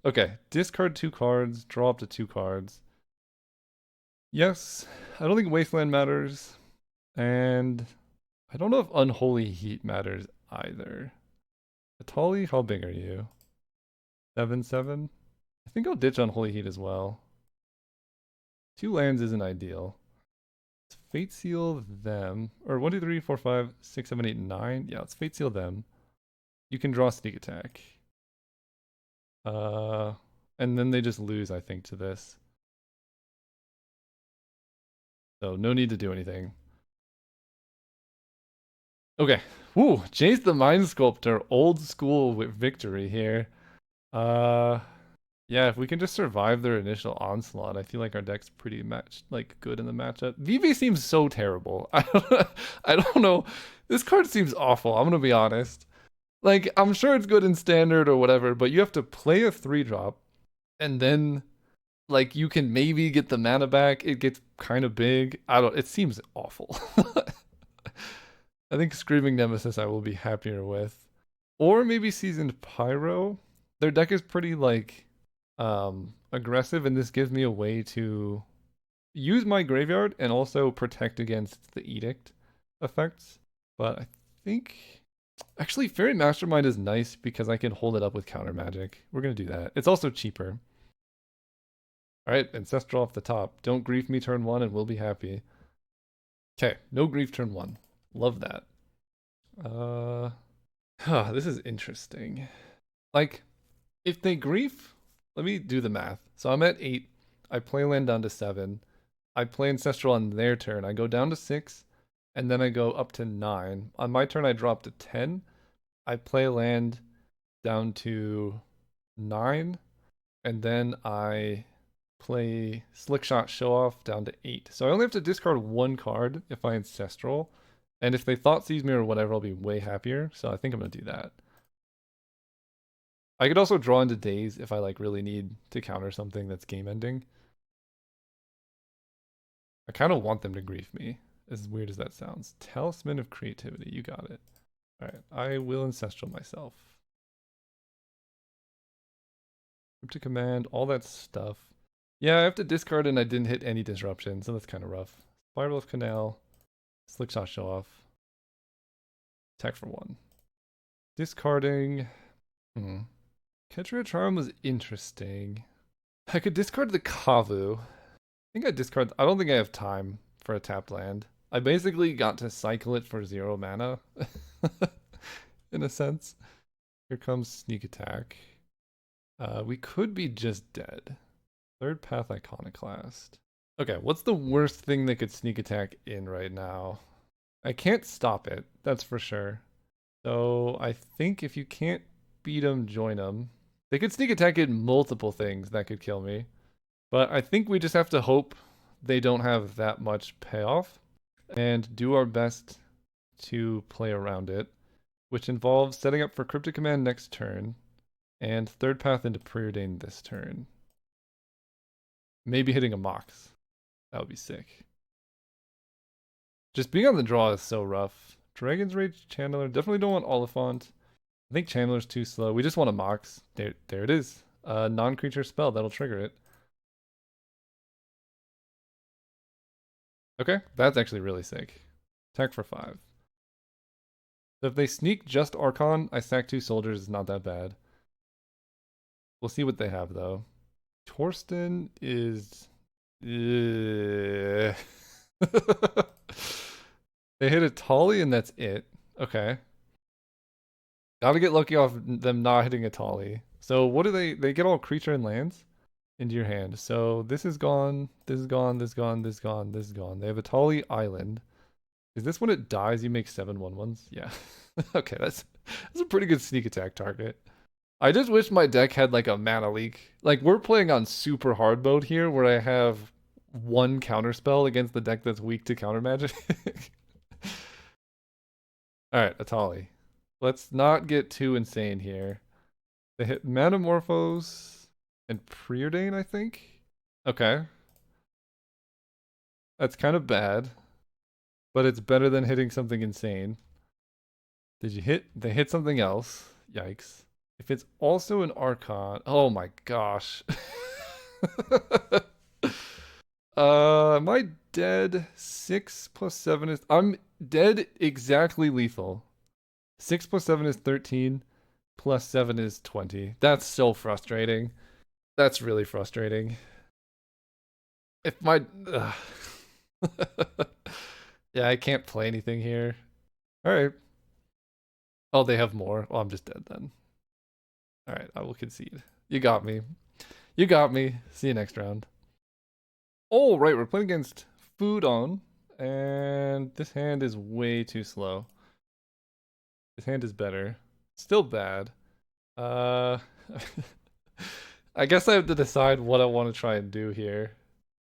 A: Okay, discard 2 cards, draw up to 2 cards. Yes, I don't think Wasteland matters, and I don't know if Unholy Heat matters either. Atali, how big are you? 7/7? I think I'll ditch Unholy Heat as well. 2 lands isn't ideal. Let's Fate Seal them. Or 1, 2, 3, 4, 5, 6, 7, 8, 9. Yeah, let's Fate Seal them. You can draw Sneak Attack. And then they just lose, I think, to this. So no need to do anything. Okay. Woo! Jace the Mind Sculptor, old school with victory here. Yeah, if we can just survive their initial onslaught, I feel like our deck's pretty matched, like good in the matchup. Vivi seems so terrible. I don't know. This card seems awful. I'm gonna be honest. Like, I'm sure it's good in standard or whatever, but you have to play a 3-drop, and then like you can maybe get the mana back. It gets kind of big. I don't. It seems awful. I think Screaming Nemesis I will be happier with, or maybe Seasoned Pyro. Their deck is pretty like aggressive, and this gives me a way to use my graveyard and also protect against the Edict effects. But I think actually Fairy Mastermind is nice because I can hold it up with counter magic. We're gonna do that. It's also cheaper. All right, Ancestral off the top. Don't grief me turn 1 and we'll be happy. Okay, no grief turn 1. Love that. This is interesting. Like, if they grief, let me do the math. So I'm at 8. I play land down to 7. I play Ancestral on their turn. I go down to 6, and then I go up to 9. On my turn, I drop to 10. I play land down to 9, and then I play Slick Shot Show Off down to 8. So I only have to discard 1 card if I Ancestral. And if they Thought Seize me or whatever, I'll be way happier. So I think I'm going to do that. I could also draw into Daze if I like really need to counter something that's game ending. I kind of want them to grief me, as weird as that sounds. Talisman of Creativity, you got it. Alright, I will Ancestral myself. Cryptic Command, all that stuff. Yeah, I have to discard and I didn't hit any disruption, so that's kind of rough. Spiral of Canal, Slick Shot Show Off. Attack for 1. Discarding. Catcher of Charm was interesting. I could discard the Kavu. I think I discard. I don't think I have time for a tapped land. I basically got to cycle it for 0 mana. In a sense. Here comes Sneak Attack. We could be just dead. Third Path Iconoclast. Okay, what's the worst thing they could Sneak Attack in right now? I can't stop it, that's for sure. So I think if you can't beat them, join them. They could Sneak Attack in multiple things that could kill me. But I think we just have to hope they don't have that much payoff and do our best to play around it, which involves setting up for Cryptic Command next turn and Third Path into Preordain this turn. Maybe hitting a Mox. That would be sick. Just being on the draw is so rough. Dragon's Rage Channeler. Definitely don't want Oliphant. I think Chandler's too slow. We just want a Mox. There it is. A non-creature spell that'll trigger it. Okay, that's actually really sick. Attack for 5. So if they sneak just Archon, I sack 2 soldiers. It's not that bad. We'll see what they have though. Torsten is. They hit a Tolly and that's it. Okay. Gotta get lucky off them not hitting a Tolly. So what do they get all creature and lands into your hand. So this is gone, this is gone, this is gone, this is gone, this is gone. They have a Tolly Island. Is this when it dies you make 7/1/1s? Yeah. Okay, that's a pretty good sneak attack target. I just wish my deck had like a mana leak. Like we're playing on super hard mode here where I have 1 counter spell against the deck that's weak to counter magic. Alright, Atali. Let's not get too insane here. They hit Metamorphose and Preordain, I think? Okay. That's kind of bad. But it's better than hitting something insane. Did you hit? They hit something else. Yikes. If it's also an Archon. Oh my gosh. Am I dead? 6 plus 7 is. I'm dead exactly lethal. 6 plus 7 is 13. Plus 7 is 20. That's so frustrating. That's really frustrating. If my. Yeah, I can't play anything here. Alright. Oh, they have more. Well, I'm just dead then. Alright, I will concede. You got me. You got me. See you next round. Oh, right, we're playing against Foodon, and this hand is way too slow. This hand is better. Still bad. I guess I have to decide what I want to try and do here.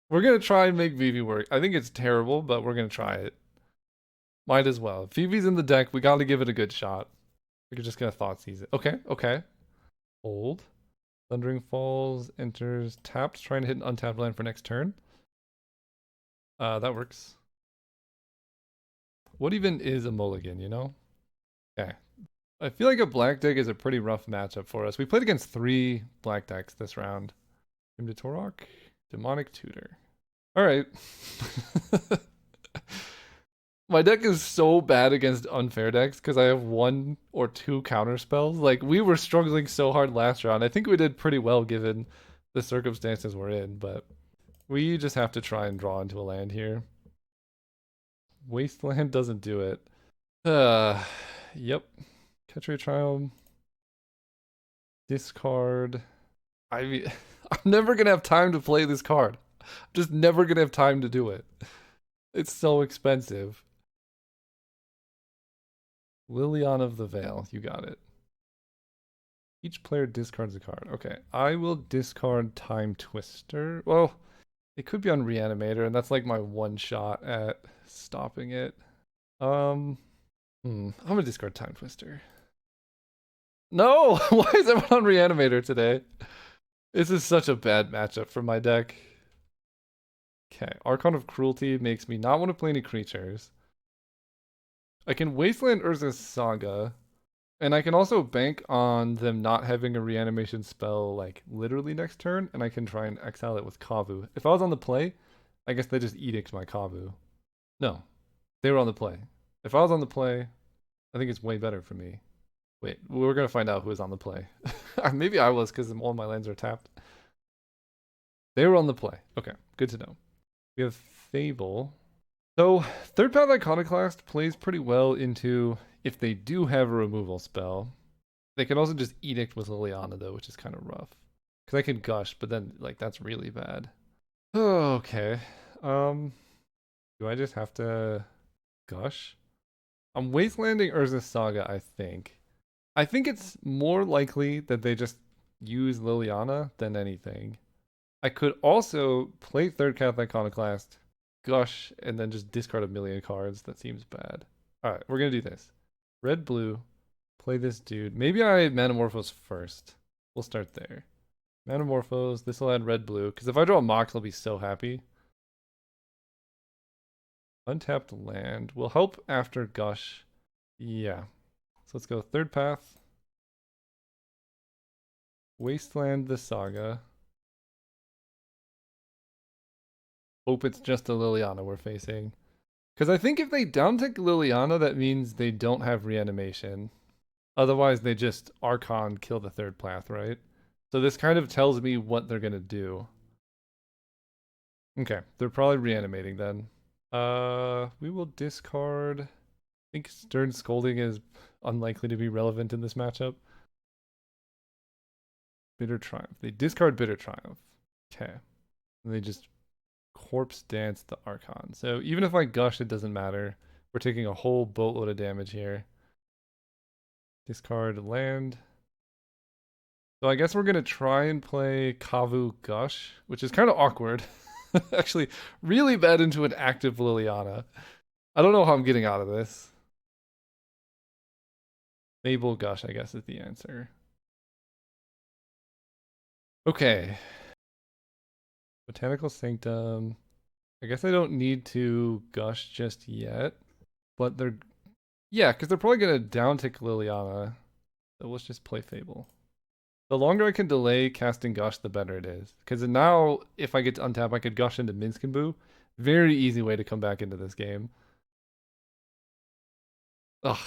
A: We're gonna try and make Vivi work. I think it's terrible, but we're gonna try it. Might as well. If Vivi's in the deck, we gotta give it a good shot. We're just gonna thought seize it. Okay, okay. Hold. Thundering Falls enters tapped, trying to hit an untapped land for next turn. That works. What even is a mulligan, you know? Okay. I feel like a black deck is a pretty rough matchup for us. We played against 3 black decks this round. Grim to Torok, Demonic Tutor. Alright. My deck is so bad against unfair decks because I have 1 or 2 counter spells. Like, we were struggling so hard last round. I think we did pretty well given the circumstances we're in, but we just have to try and draw into a land here. Wasteland doesn't do it. Yep. Catcher Triumph. Discard. I mean, I'm never gonna have time to play this card. I'm just never gonna have time to do it. It's so expensive. Liliana of the Veil, you got it. Each player discards a card. Okay, I will discard Time Twister. Well, it could be on Reanimator, and that's like my one shot at stopping it. I'm gonna discard Time Twister. No! Why is everyone on Reanimator today? This is such a bad matchup for my deck. Okay, Archon of Cruelty makes me not want to play any creatures. I can Wasteland Urza's Saga, and I can also bank on them not having a reanimation spell like literally next turn, and I can try and exile it with Kavu. If I was on the play, I guess they just edict my Kavu. No, they were on the play. If I was on the play, I think it's way better for me. Wait, we're gonna find out who was on the play. Maybe I was because all my lands are tapped. They were on the play. Okay, good to know. We have Fable. So, Third Path Iconoclast plays pretty well into if they do have a removal spell. They can also just Edict with Liliana, though, which is kind of rough. Because I can Gush, but then, like, that's really bad. Oh, okay. Do I just have to Gush? I'm Wastelanding Urza's Saga, I think. I think it's more likely that they just use Liliana than anything. I could also play Third Path Iconoclast, Gush, and then just discard a million cards. That seems bad. Alright, we're gonna do this. Red, blue, play this dude. Maybe I Manamorphose first. We'll start there. Manamorphose, this will add red, blue, because if I draw a Mox, I'll be so happy. Untapped land will help after Gush. Yeah. So let's go Third Path. Wasteland the Saga. Hope it's just a Liliana we're facing. Because I think if they downtick Liliana, that means they don't have reanimation. Otherwise, they just Archon kill the Third Path, right? So this kind of tells me what they're going to do. Okay, they're probably reanimating then. We will discard. I think Stern Scolding is unlikely to be relevant in this matchup. Bitter Triumph. They discard Bitter Triumph. Okay. And they just Corpse Dance the Archon. So even if I Gush, it doesn't matter. We're taking a whole boatload of damage here. Discard land. So I guess we're going to try and play Kavu Gush, which is kind of awkward. Actually, really bad into an active Liliana. I don't know how I'm getting out of this. Mabel Gush, I guess, is the answer. Okay. Botanical Sanctum. I guess I don't need to Gush just yet. But they're... Yeah, because they're probably going to downtick Liliana. So let's just play Fable. The longer I can delay casting Gush, the better it is. Because now, if I get to untap, I could Gush into Minsk and Boo. Very easy way to come back into this game. Ugh.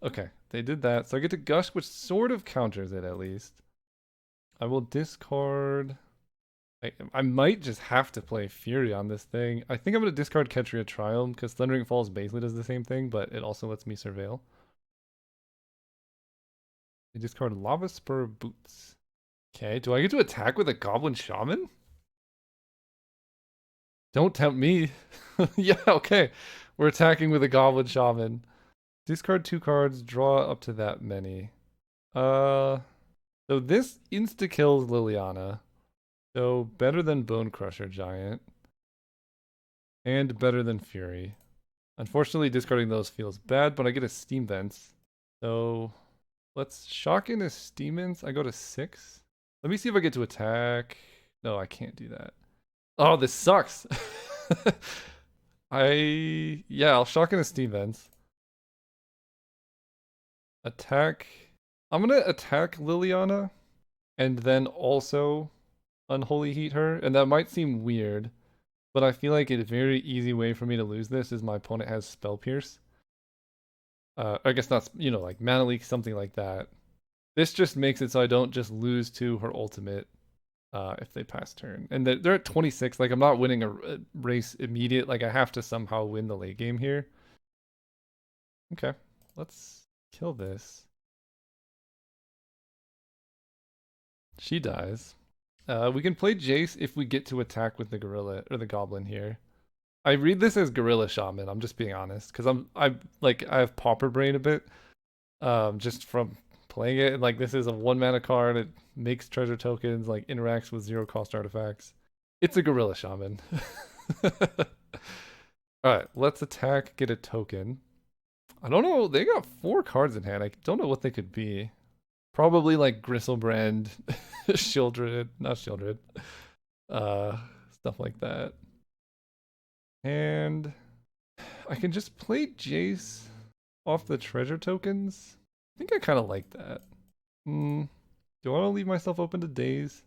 A: Okay, they did that. So I get to Gush, which sort of counters it at least. I will discard... I might just have to play Fury on this thing. I think I'm going to discard Ketria Triumph because Thundering Falls basically does the same thing, but it also lets me Surveil. I discard Lava Spur Boots. Okay, do I get to attack with a Goblin Shaman? Don't tempt me. Yeah, okay. We're attacking with a Goblin Shaman. Discard 2 cards, draw up to that many. So this insta-kills Liliana. So better than Bone Crusher Giant and better than Fury. Unfortunately, discarding those feels bad, but I get a Steam Vents. So let's shock in a Steam Vents. I go to 6. Let me see if I get to attack. No, I can't do that. Oh, this sucks. Yeah, I'll shock in a Steam Vents. Attack. I'm gonna attack Liliana and then also Unholy Heat her, and that might seem weird, but I feel like a very easy way for me to lose this is my opponent has Spell Pierce. I guess not, like Mana Leak, something like that. This just makes it so I don't just lose to her ultimate if they pass turn. And they're at 26. Like, I'm not winning a race immediate. Like, I have to somehow win the late game here. Okay, let's kill this. She dies. We can play Jace if we get to attack with the gorilla or the goblin here. I read this as gorilla shaman. I'm just being honest because I have pauper brain a bit, just from playing it. And like this is a 1 mana card. It makes treasure tokens. Like interacts with 0 cost artifacts. It's a gorilla shaman. All right, let's attack. Get a token. I don't know. They got 4 cards in hand. I don't know what they could be. Probably like Gristlebrand, Shieldred, not Shieldred, stuff like that. And I can just play Jace off the treasure tokens. I think I kind of like that. Do I want to leave myself open to Daze?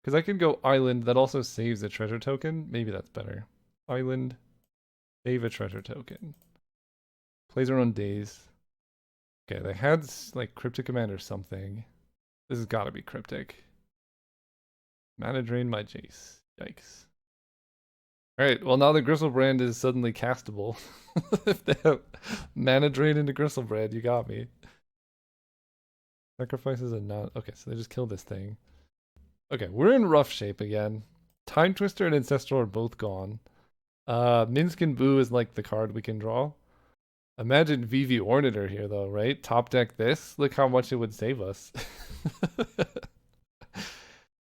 A: Because I can go Island, that also saves a treasure token. Maybe that's better. Island, save a treasure token. Plays her on Daze. Okay, they had like Cryptic Command or something. This has got to be Cryptic. Mana drain my Jace. Yikes. Alright, well now the Gristlebrand is suddenly castable. If they have mana drain into Gristlebrand, you got me. Sacrifices a not. Okay, so they just killed this thing. Okay, we're in rough shape again. Time Twister and Ancestral are both gone. Minsk and Boo is like the card we can draw. Imagine Vivi Orniter here though, right? Top deck this. Look how much it would save us.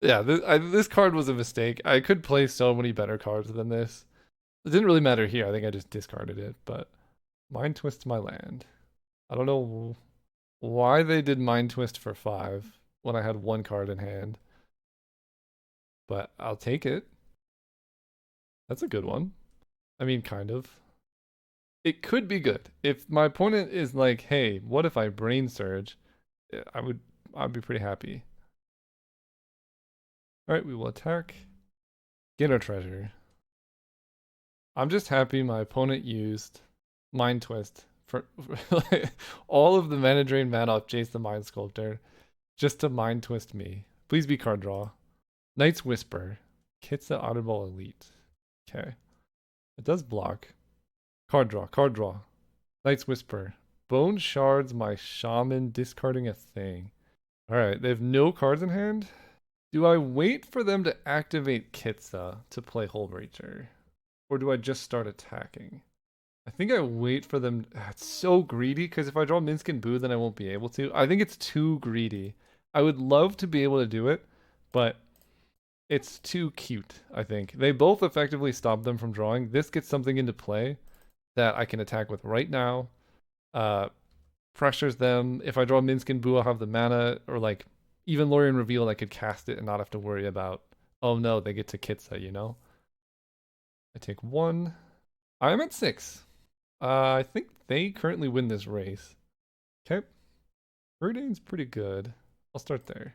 A: Yeah, this card was a mistake. I could play so many better cards than this. It didn't really matter here. I think I just discarded it, but Mind Twist my land. I don't know why they did Mind Twist for 5 when I had 1 card in hand, but I'll take it. That's a good one. I mean, kind of. It could be good. If my opponent is like, hey, what if I Brain Surge? I'd be pretty happy. Alright, we will attack. Get our treasure. I'm just happy my opponent used Mind Twist for all of the mana drain mana off Jace the Mind Sculptor just to Mind Twist me. Please be card draw. Knight's Whisper. Kitsa Audible Elite. Okay. It does block. Card draw. Card draw. Knight's Whisper. Bone Shards my Shaman discarding a thing. Alright, they have no cards in hand. Do I wait for them to activate Kitsa to play Hullbreacher? Or do I just start attacking? I think I wait for them. It's so greedy because if I draw Minsk and Boo, then I won't be able to. I think it's too greedy. I would love to be able to do it, but it's too cute, I think. They both effectively stop them from drawing. This gets something into play that I can attack with right now. Pressures them. If I draw Minsk and Boo, I'll have the mana, or like even Lorien Reveal, I could cast it and not have to worry about, oh no, they get to Kitsa, you know? I take 1. I'm at 6. I think they currently win this race. Okay. Verdane's pretty good. I'll start there.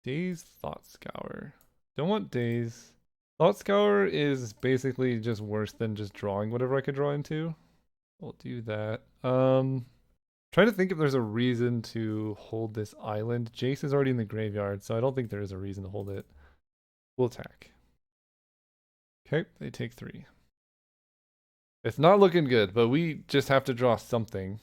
A: Daze Thought Scour. Don't want Daze. Thought Scour is basically just worse than just drawing whatever I could draw into. We'll do that. Trying to think if there's a reason to hold this island. Jace is already in the graveyard, so I don't think there is a reason to hold it. We'll attack. Okay, they take 3. It's not looking good, but we just have to draw something.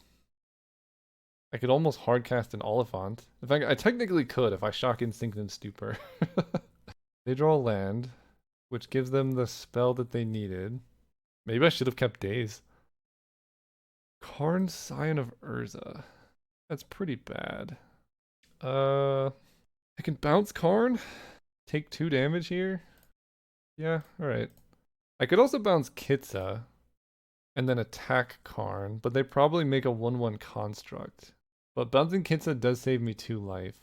A: I could almost hardcast an Oliphant. In fact, I technically could if I Shock Instinct and Stupor. They draw land, which gives them the spell that they needed. Maybe I should have kept Daze. Karn Scion of Urza. That's pretty bad. I can bounce Karn, take 2 damage here. Yeah, alright. I could also bounce Kitsa and then attack Karn, but they probably make a 1/1 construct. But bouncing Kitsa does save me 2 life.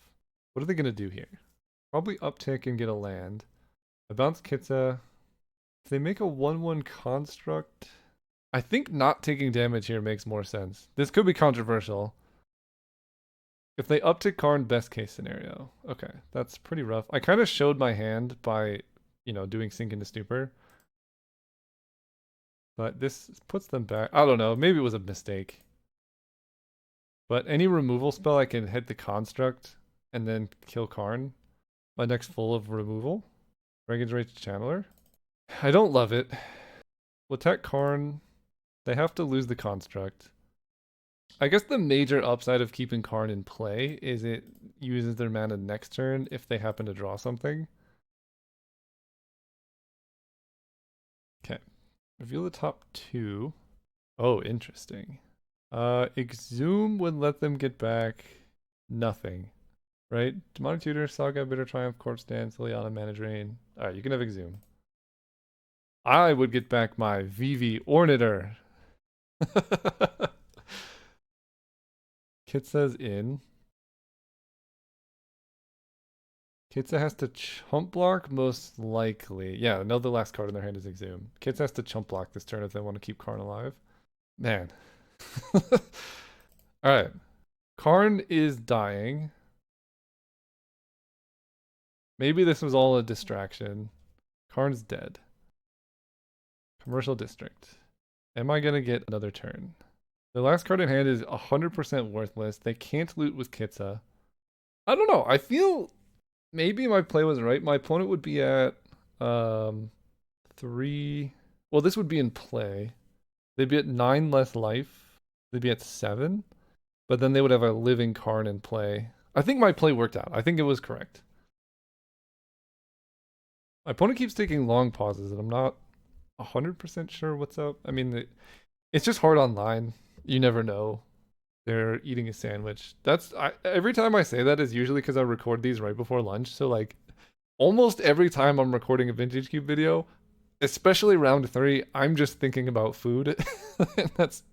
A: What are they gonna do here? Probably uptick and get a land. I bounce Kitsa. If they make a 1/1 construct, I think not taking damage here makes more sense. This could be controversial. If they uptick Karn, best case scenario. Okay, that's pretty rough. I kind of showed my hand by, doing Sink into Stupor. But this puts them back. I don't know. Maybe it was a mistake. But any removal spell, I can hit the construct and then kill Karn. My next full of removal. Dragon's Rage Channeler. I don't love it. We'll attack Karn. They have to lose the construct. I guess the major upside of keeping Karn in play is it uses their mana next turn if they happen to draw something. Okay. Reveal the top 2. Oh, interesting. Exhume would let them get back nothing. Right? Demonic Tutor, Saga, Bitter Triumph, Corpse Dance, Liliana, Mana Drain. Alright, you can have Exhume. I would get back my Vivi Orniter. Kitsa's in. Kitsa has to chump block, most likely. Yeah, no, the last card in their hand is Exhume. Kitsa has to chump block this turn if they want to keep Karn alive. Man. Alright. Karn is dying. Maybe this was all a distraction. Karn's dead. Commercial District. Am I going to get another turn? The last card in hand is 100% worthless. They can't loot with Kitsa. I don't know. I feel maybe my play was right. My opponent would be at 3. Well, this would be in play. They'd be at 9 less life. They'd be at 7. But then they would have a living Karn in play. I think my play worked out. I think it was correct. My opponent keeps taking long pauses, and I'm not 100% sure what's up. I mean, it's just hard online. You never know. They're eating a sandwich. Every time I say that is usually because I record these right before lunch. So like almost every time I'm recording a Vintage Cube video, especially round 3, I'm just thinking about food. And that's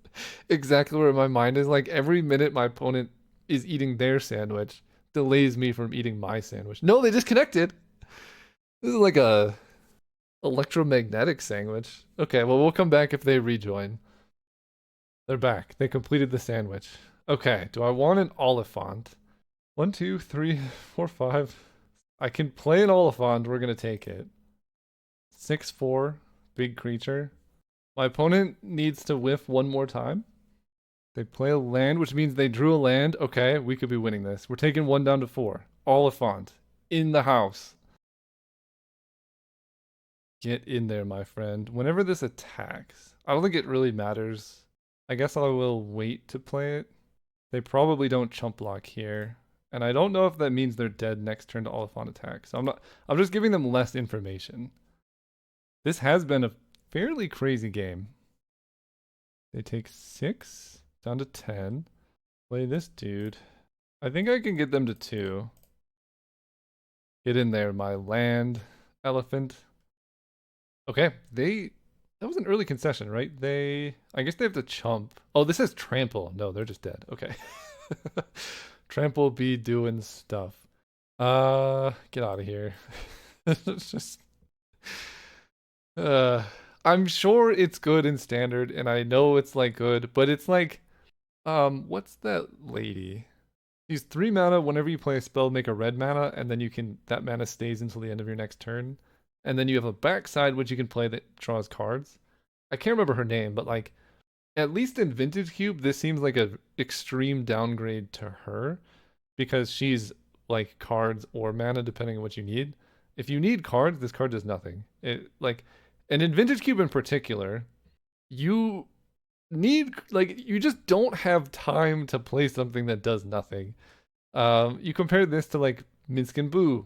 A: exactly where my mind is. Like every minute my opponent is eating their sandwich delays me from eating my sandwich. No, they disconnected. This is like a electromagnetic sandwich. Okay, well we'll come back if they rejoin. They're back. They completed the sandwich. Okay, do I want an Oliphant? 1, 2, 3, 4, 5. I can play an Oliphant. We're going to take it. 6/4, big creature. My opponent needs to whiff one more time. They play a land, which means they drew a land. Okay, we could be winning this. We're taking 1 down to 4. Oliphant in the house. Get in there, my friend. Whenever this attacks, I don't think it really matters. I guess I will wait to play it. They probably don't chump block here. And I don't know if that means they're dead next turn to Oliphant attack. So I'm just giving them less information. This has been a fairly crazy game. They take 6 down to 10. Play this dude. I think I can get them to 2. Get in there, my land elephant. Okay, that was an early concession, right? I guess they have to chump. Oh, this says trample. No, they're just dead. Okay. Trample be doing stuff. Get out of here. It's just I'm sure it's good in standard, and I know it's like good, but it's like what's that lady? She's 3 mana. Whenever you play a spell, make a red mana, and then that mana stays until the end of your next turn. And then you have a backside which you can play that draws cards. I can't remember her name, but like at least in Vintage Cube, this seems like a extreme downgrade to her because she's like cards or mana depending on what you need. If you need cards, this card does nothing. And in Vintage Cube in particular, you need you just don't have time to play something that does nothing. You compare this to like Minsk and Boo.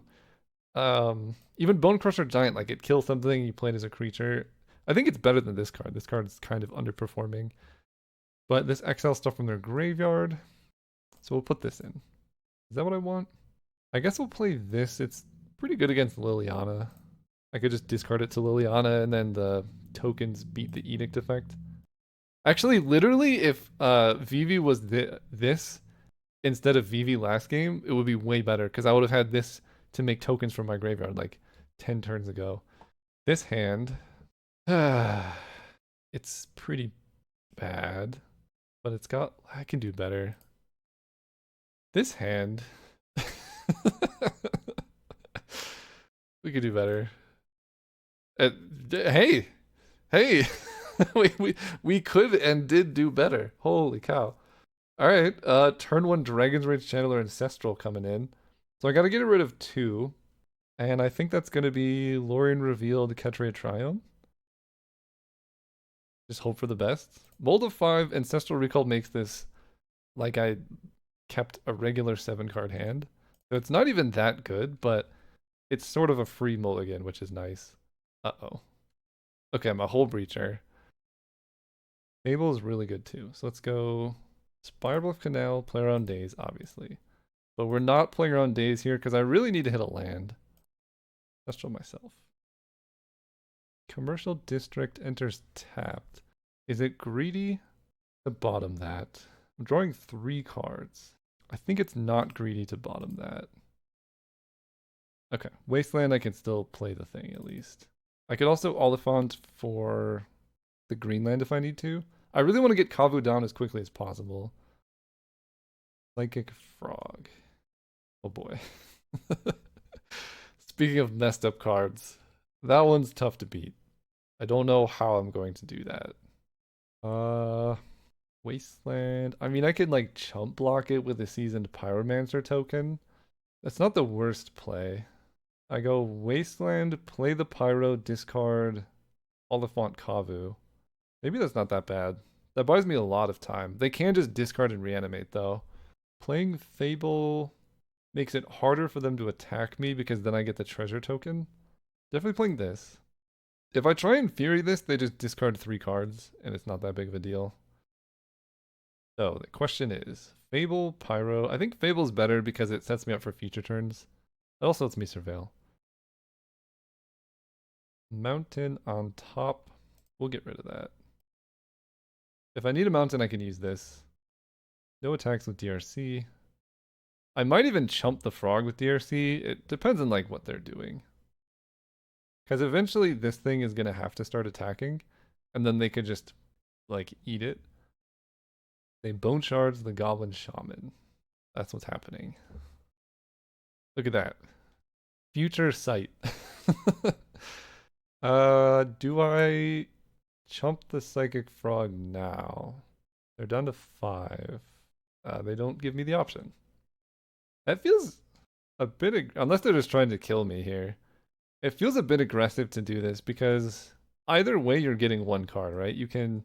A: Even Bone Crusher Giant, like it kills something you play it as a creature. I think it's better than this card. This card is kind of underperforming. But this exile stuff from their graveyard. So we'll put this in. Is that what I want? I guess we'll play this. It's pretty good against Liliana. I could just discard it to Liliana and then the tokens beat the Edict effect. Actually, literally, if Vivi was this instead of Vivi last game, it would be way better because I would have had this to make tokens from my graveyard like 10 turns ago. This hand, it's pretty bad, but I can do better. This hand, we could do better. Hey, hey, we could and did do better. Holy cow. All right, turn one Dragon's Rage Channeler Ancestral coming in. So I got to get rid of two. And I think that's going to be Lorien Revealed, Ketre Triumph. Just hope for the best. Mold of 5, Ancestral Recall makes this like I kept a regular 7-card hand. So it's not even that good, but it's sort of a free mulligan, which is nice. Uh-oh. Okay, I'm a Hull Breacher. Fable is really good too. So let's go Spirebluff Canal, play around Days, obviously. But we're not playing around Days here because I really need to hit a land. Let's show myself. Commercial District enters tapped. Is it greedy to bottom that? I'm drawing 3 cards. I think it's not greedy to bottom that. Okay, Wasteland, I can still play the thing at least. I could also Oliphant for the Greenland if I need to. I really want to get Kavu down as quickly as possible. Psychic Frog. Oh boy. Speaking of messed up cards, that one's tough to beat. I don't know how I'm going to do that. Wasteland. I mean, I could like chump block it with a Seasoned Pyromancer token. That's not the worst play. I go Wasteland, play the Pyro, discard Oliphant Kavu. Maybe that's not that bad. That buys me a lot of time. They can just discard and reanimate though. Playing Fable makes it harder for them to attack me because then I get the treasure token. Definitely playing this. If I try and Fury this, they just discard 3 cards, and it's not that big of a deal. So the question is, Fable, Pyro. I think Fable's better because it sets me up for future turns. It also lets me Surveil. Mountain on top. We'll get rid of that. If I need a mountain, I can use this. No attacks with DRC. I might even chump the frog with DRC. It depends on like what they're doing. Because eventually this thing is going to have to start attacking. And then they could just like eat it. They bone shards the goblin shaman. That's what's happening. Look at that. Future sight. Do I chump the psychic frog now? They're down to 5. They don't give me the option. That feels a bit, unless they're just trying to kill me here. It feels a bit aggressive to do this because either way you're getting 1 card, right? You can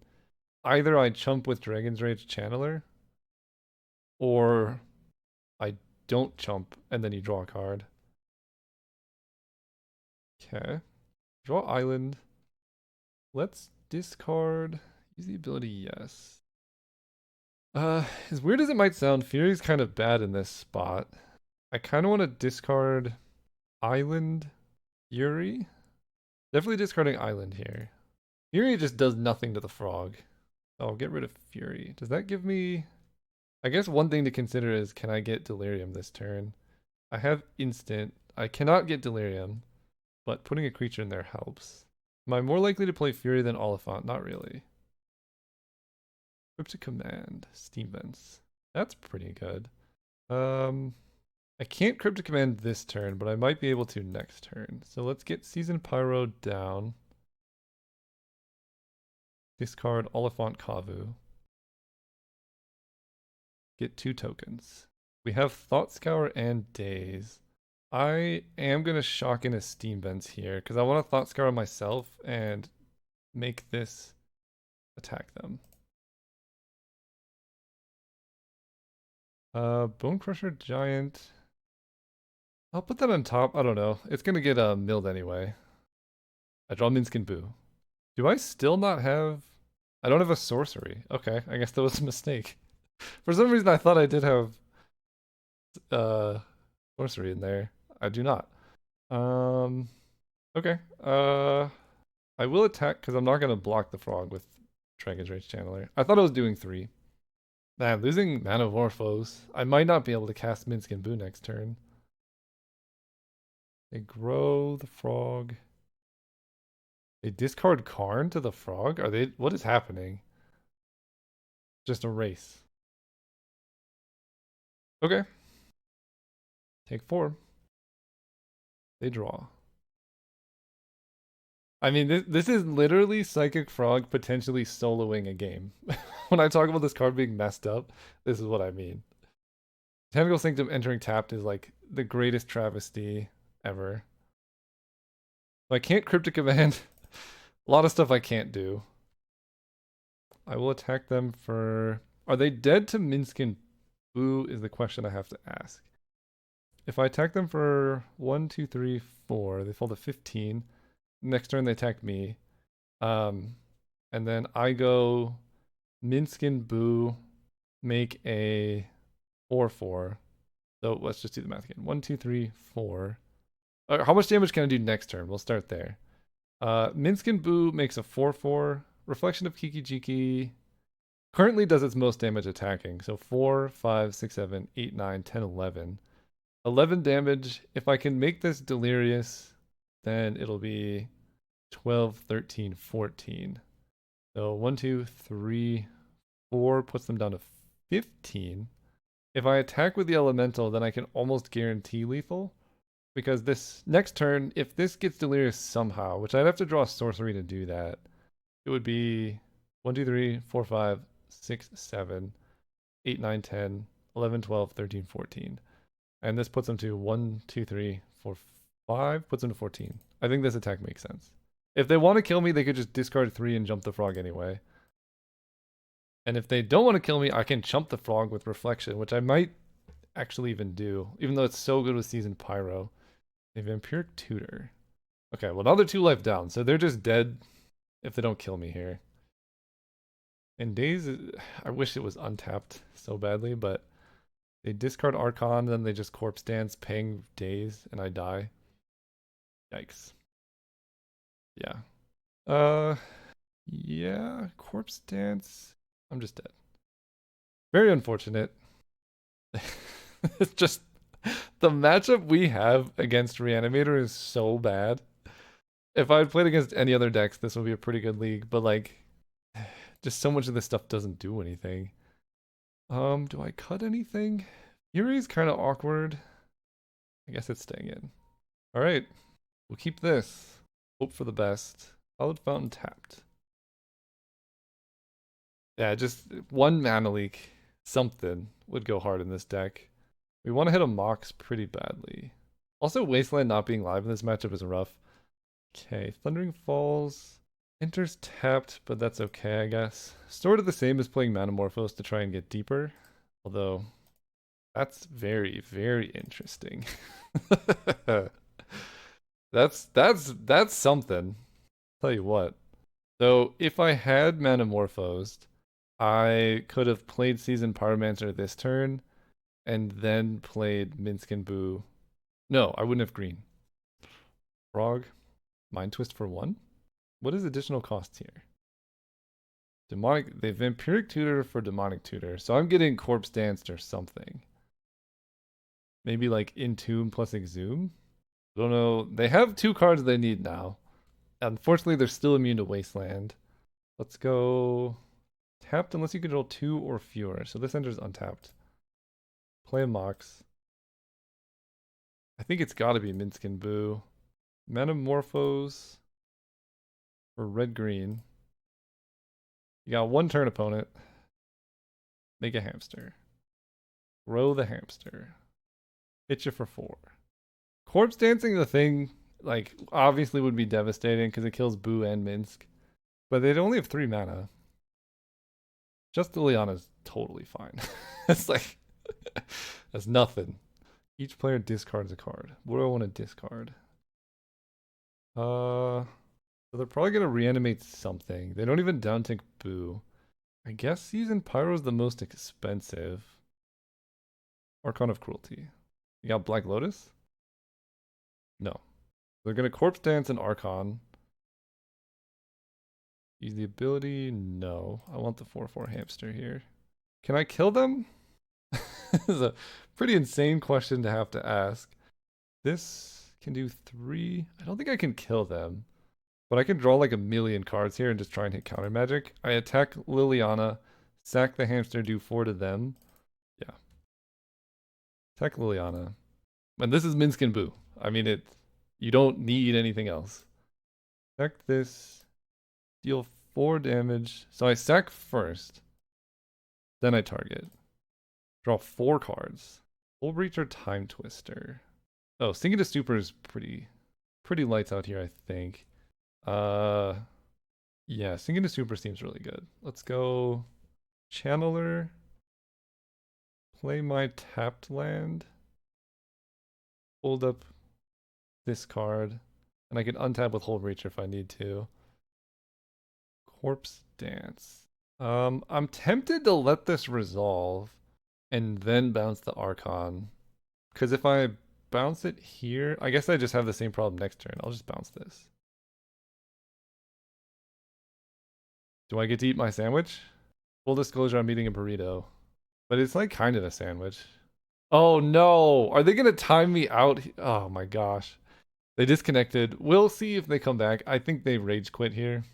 A: either I chump with Dragon's Rage Channeler, or I don't chump and then you draw a card. Okay. Draw island. Let's discard. Use the ability, yes. As weird as it might sound, Fury's kind of bad in this spot. I kind of want to discard island Fury. Definitely discarding island here. Fury just does nothing to the frog. I'll get rid of Fury. Does that give me... I guess one thing to consider is, can I get Delirium this turn? I have instant. I cannot get Delirium, but putting a creature in there helps. Am I more likely to play Fury than Oliphant? Not really. Cryptic Command, Steam Vents. That's pretty good. I can't Cryptic Command this turn, but I might be able to next turn. So let's get Seasoned Pyro down. Discard Oliphant Kavu. Get 2 tokens. We have Thought Scour and Daze. I am going to shock in a Steam Vents here because I want to Thought Scour myself and make this attack them. Bone Crusher Giant. I'll put that on top. I don't know. It's going to get milled anyway. I draw Minskin Boo. Do I still not have... I don't have a sorcery. Okay, I guess that was a mistake. For some reason I thought I did have sorcery in there. I do not. Okay. I will attack because I'm not gonna block the frog with Dragon's Rage Channeler. I thought I was doing 3. Man, losing Manamorphose. I might not be able to cast Minsc and Boo next turn. They grow the frog. They discard Karn to the frog? Are they? What is happening? Just erase. Okay. Take 4. They draw. I mean, this is literally Psychic Frog potentially soloing a game. When I talk about this card being messed up, this is what I mean. Tentacle Sanctum entering tapped is like the greatest travesty ever. So I can't Cryptic Command. A lot of stuff I can't do. I will attack them for... Are they dead to Minsc and Boo is the question I have to ask. If I attack them for 1, 2, 3, 4, they fall to 15. Next turn they attack me. And then I go Minsc and Boo, make a 4/4. So let's just do the math again. 1, 2, 3, 4. How much damage can I do next turn? We'll start there. Minsc and Boo makes a 4/4. Reflection of Kiki Jiki currently does its most damage attacking. So 4, 5, 6, 7, 8, 9, 10, 11. 11 damage. If I can make this delirious, then it'll be 12, 13, 14. So 1, 2, 3, 4 puts them down to 15. If I attack with the elemental, then I can almost guarantee lethal. Because this next turn, if this gets delirious somehow, which I'd have to draw a sorcery to do that, it would be 1, 2, 3, 4, 5, 6, 7, 8, 9, 10, 11, 12, 13, 14. And this puts them to 1, 2, 3, 4, 5, puts them to 14. I think this attack makes sense. If they want to kill me, they could just discard 3 and jump the frog anyway. And if they don't want to kill me, I can chump the frog with Reflection, which I might actually even do, even though it's so good with Seasoned Pyro. A Vampiric Tutor. Okay, well now they're 2 life down, so they're just dead if they don't kill me here. And Daze, I wish it was untapped so badly, but they discard Archon, then they just Corpse Dance, paying Daze, and I die. Yikes. Yeah. Yeah, Corpse Dance. I'm just dead. Very unfortunate. It's just the matchup we have against Reanimator is so bad. If I had played against any other decks, this would be a pretty good league, but like just so much of this stuff doesn't do anything. Do I cut anything? Fury's kind of awkward. I guess it's staying in. All right, we'll keep this. Hope for the best. Solid Fountain tapped. Yeah, just 1 mana leak. Something would go hard in this deck. We want to hit a Mox pretty badly. Also, Wasteland not being live in this matchup is rough. Okay, Thundering Falls. Enters tapped, but that's okay, I guess. Sort of the same as playing Manamorphose to try and get deeper. Although, that's very, very interesting. That's something. Tell you what. So, if I had Manamorphosed, I could have played Seasoned Pyromancer this turn, and then played Minsc and Boo. No, I wouldn't have green. Frog. Mind Twist for 1? What is additional cost here? Demonic. They Vampiric Tutor for Demonic Tutor. So I'm getting Corpse Danced or something. Maybe like Entomb plus Exhume? I don't know. They have 2 cards they need now. Unfortunately, they're still immune to Wasteland. Let's go tapped unless you control 2 or fewer. So this enters untapped. Play a Mox. I think it's got to be Minsc and Boo. Metamorphose for red-green. You got 1 turn opponent. Make a hamster. Grow the hamster. Hit you for 4. Corpse Dancing, the thing, like, obviously would be devastating because it kills Boo and Minsc. But they'd only have 3 mana. Just Liliana's totally fine. It's like, that's nothing. Each player discards a card. What do I want to discard? So they're probably gonna reanimate something. They don't even downtick Boo. I guess Seasoned Pyro is the most expensive. Archon of Cruelty. You got Black Lotus? No. They're gonna Corpse Dance and Archon. Use the ability? No. I want the 4/4 hamster here. Can I kill them? This is a pretty insane question to have to ask. This can do 3. I don't think I can kill them. But I can draw like a million cards here and just try and hit counter magic. I attack Liliana, sack the hamster, do 4 to them. Yeah. Attack Liliana. And this is Minsk and Boo. I mean, you don't need anything else. Sack this. Deal 4 damage. So I sack first. Then I target. Draw 4 cards. Full Breach or Time Twister. Oh, Sinking to Stupor is pretty lights out here, I think. Yeah, Sinking to Stupor seems really good. Let's go Channeler. Play my tapped land. Hold up this card. And I can untap with Hull Breacher if I need to. Corpse Dance. I'm tempted to let this resolve and then bounce the Archon. Because if I bounce it here, I guess I just have the same problem next turn. I'll just bounce this. Do I get to eat my sandwich? Full disclosure, I'm eating a burrito. But it's like kind of a sandwich. Oh no! Are they gonna time me out? Oh my gosh. They disconnected. We'll see if they come back. I think they rage quit here.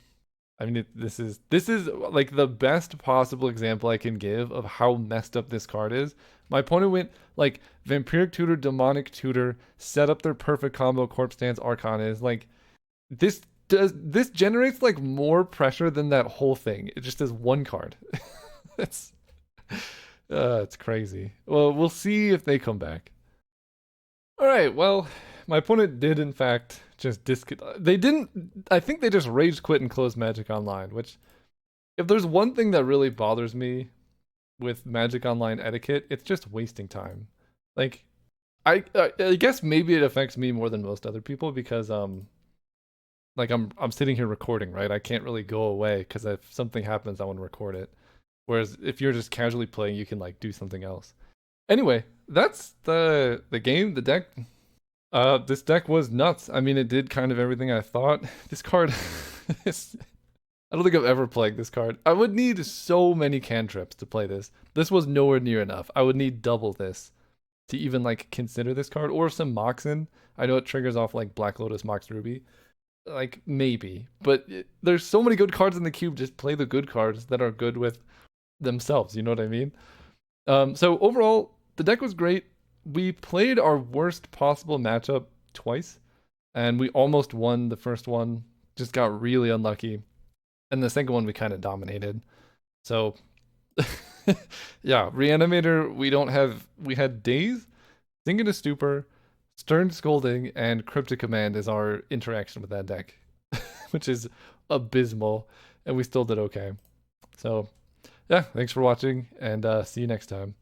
A: I mean, this is like the best possible example I can give of how messed up this card is. My opponent went like Vampiric Tutor, Demonic Tutor, set up their perfect combo, Corpse Dance, Archon is like this generates like more pressure than that whole thing. It just does one card. it's crazy. Well, we'll see if they come back. All right. Well, my opponent did in fact just they didn't. I think they just rage quit and closed Magic Online. Which, if there's one thing that really bothers me with Magic Online etiquette, it's just wasting time. Like, I guess maybe it affects me more than most other people because like I'm sitting here recording, right? I can't really go away because if something happens, I want to record it. Whereas if you're just casually playing, you can like do something else. Anyway, that's the game, the deck. This deck was nuts. I mean, it did kind of everything I thought. This card is, I don't think I've ever played this card. I would need so many cantrips to play this. This was nowhere near enough. I would need double this to even like consider this card or some Moxen. I know it triggers off like Black Lotus, Mox Ruby. Like maybe, but there's so many good cards in the cube. Just play the good cards that are good with themselves. You know what I mean? So overall, the deck was great. We played our worst possible matchup twice, and we almost won the first one. Just got really unlucky, and the second one we kind of dominated. So, yeah, Reanimator. We had Daze, Sinking to Stupor, Stern Scolding, and Cryptic Command is our interaction with that deck, which is abysmal, and we still did okay. So, yeah, thanks for watching, and see you next time.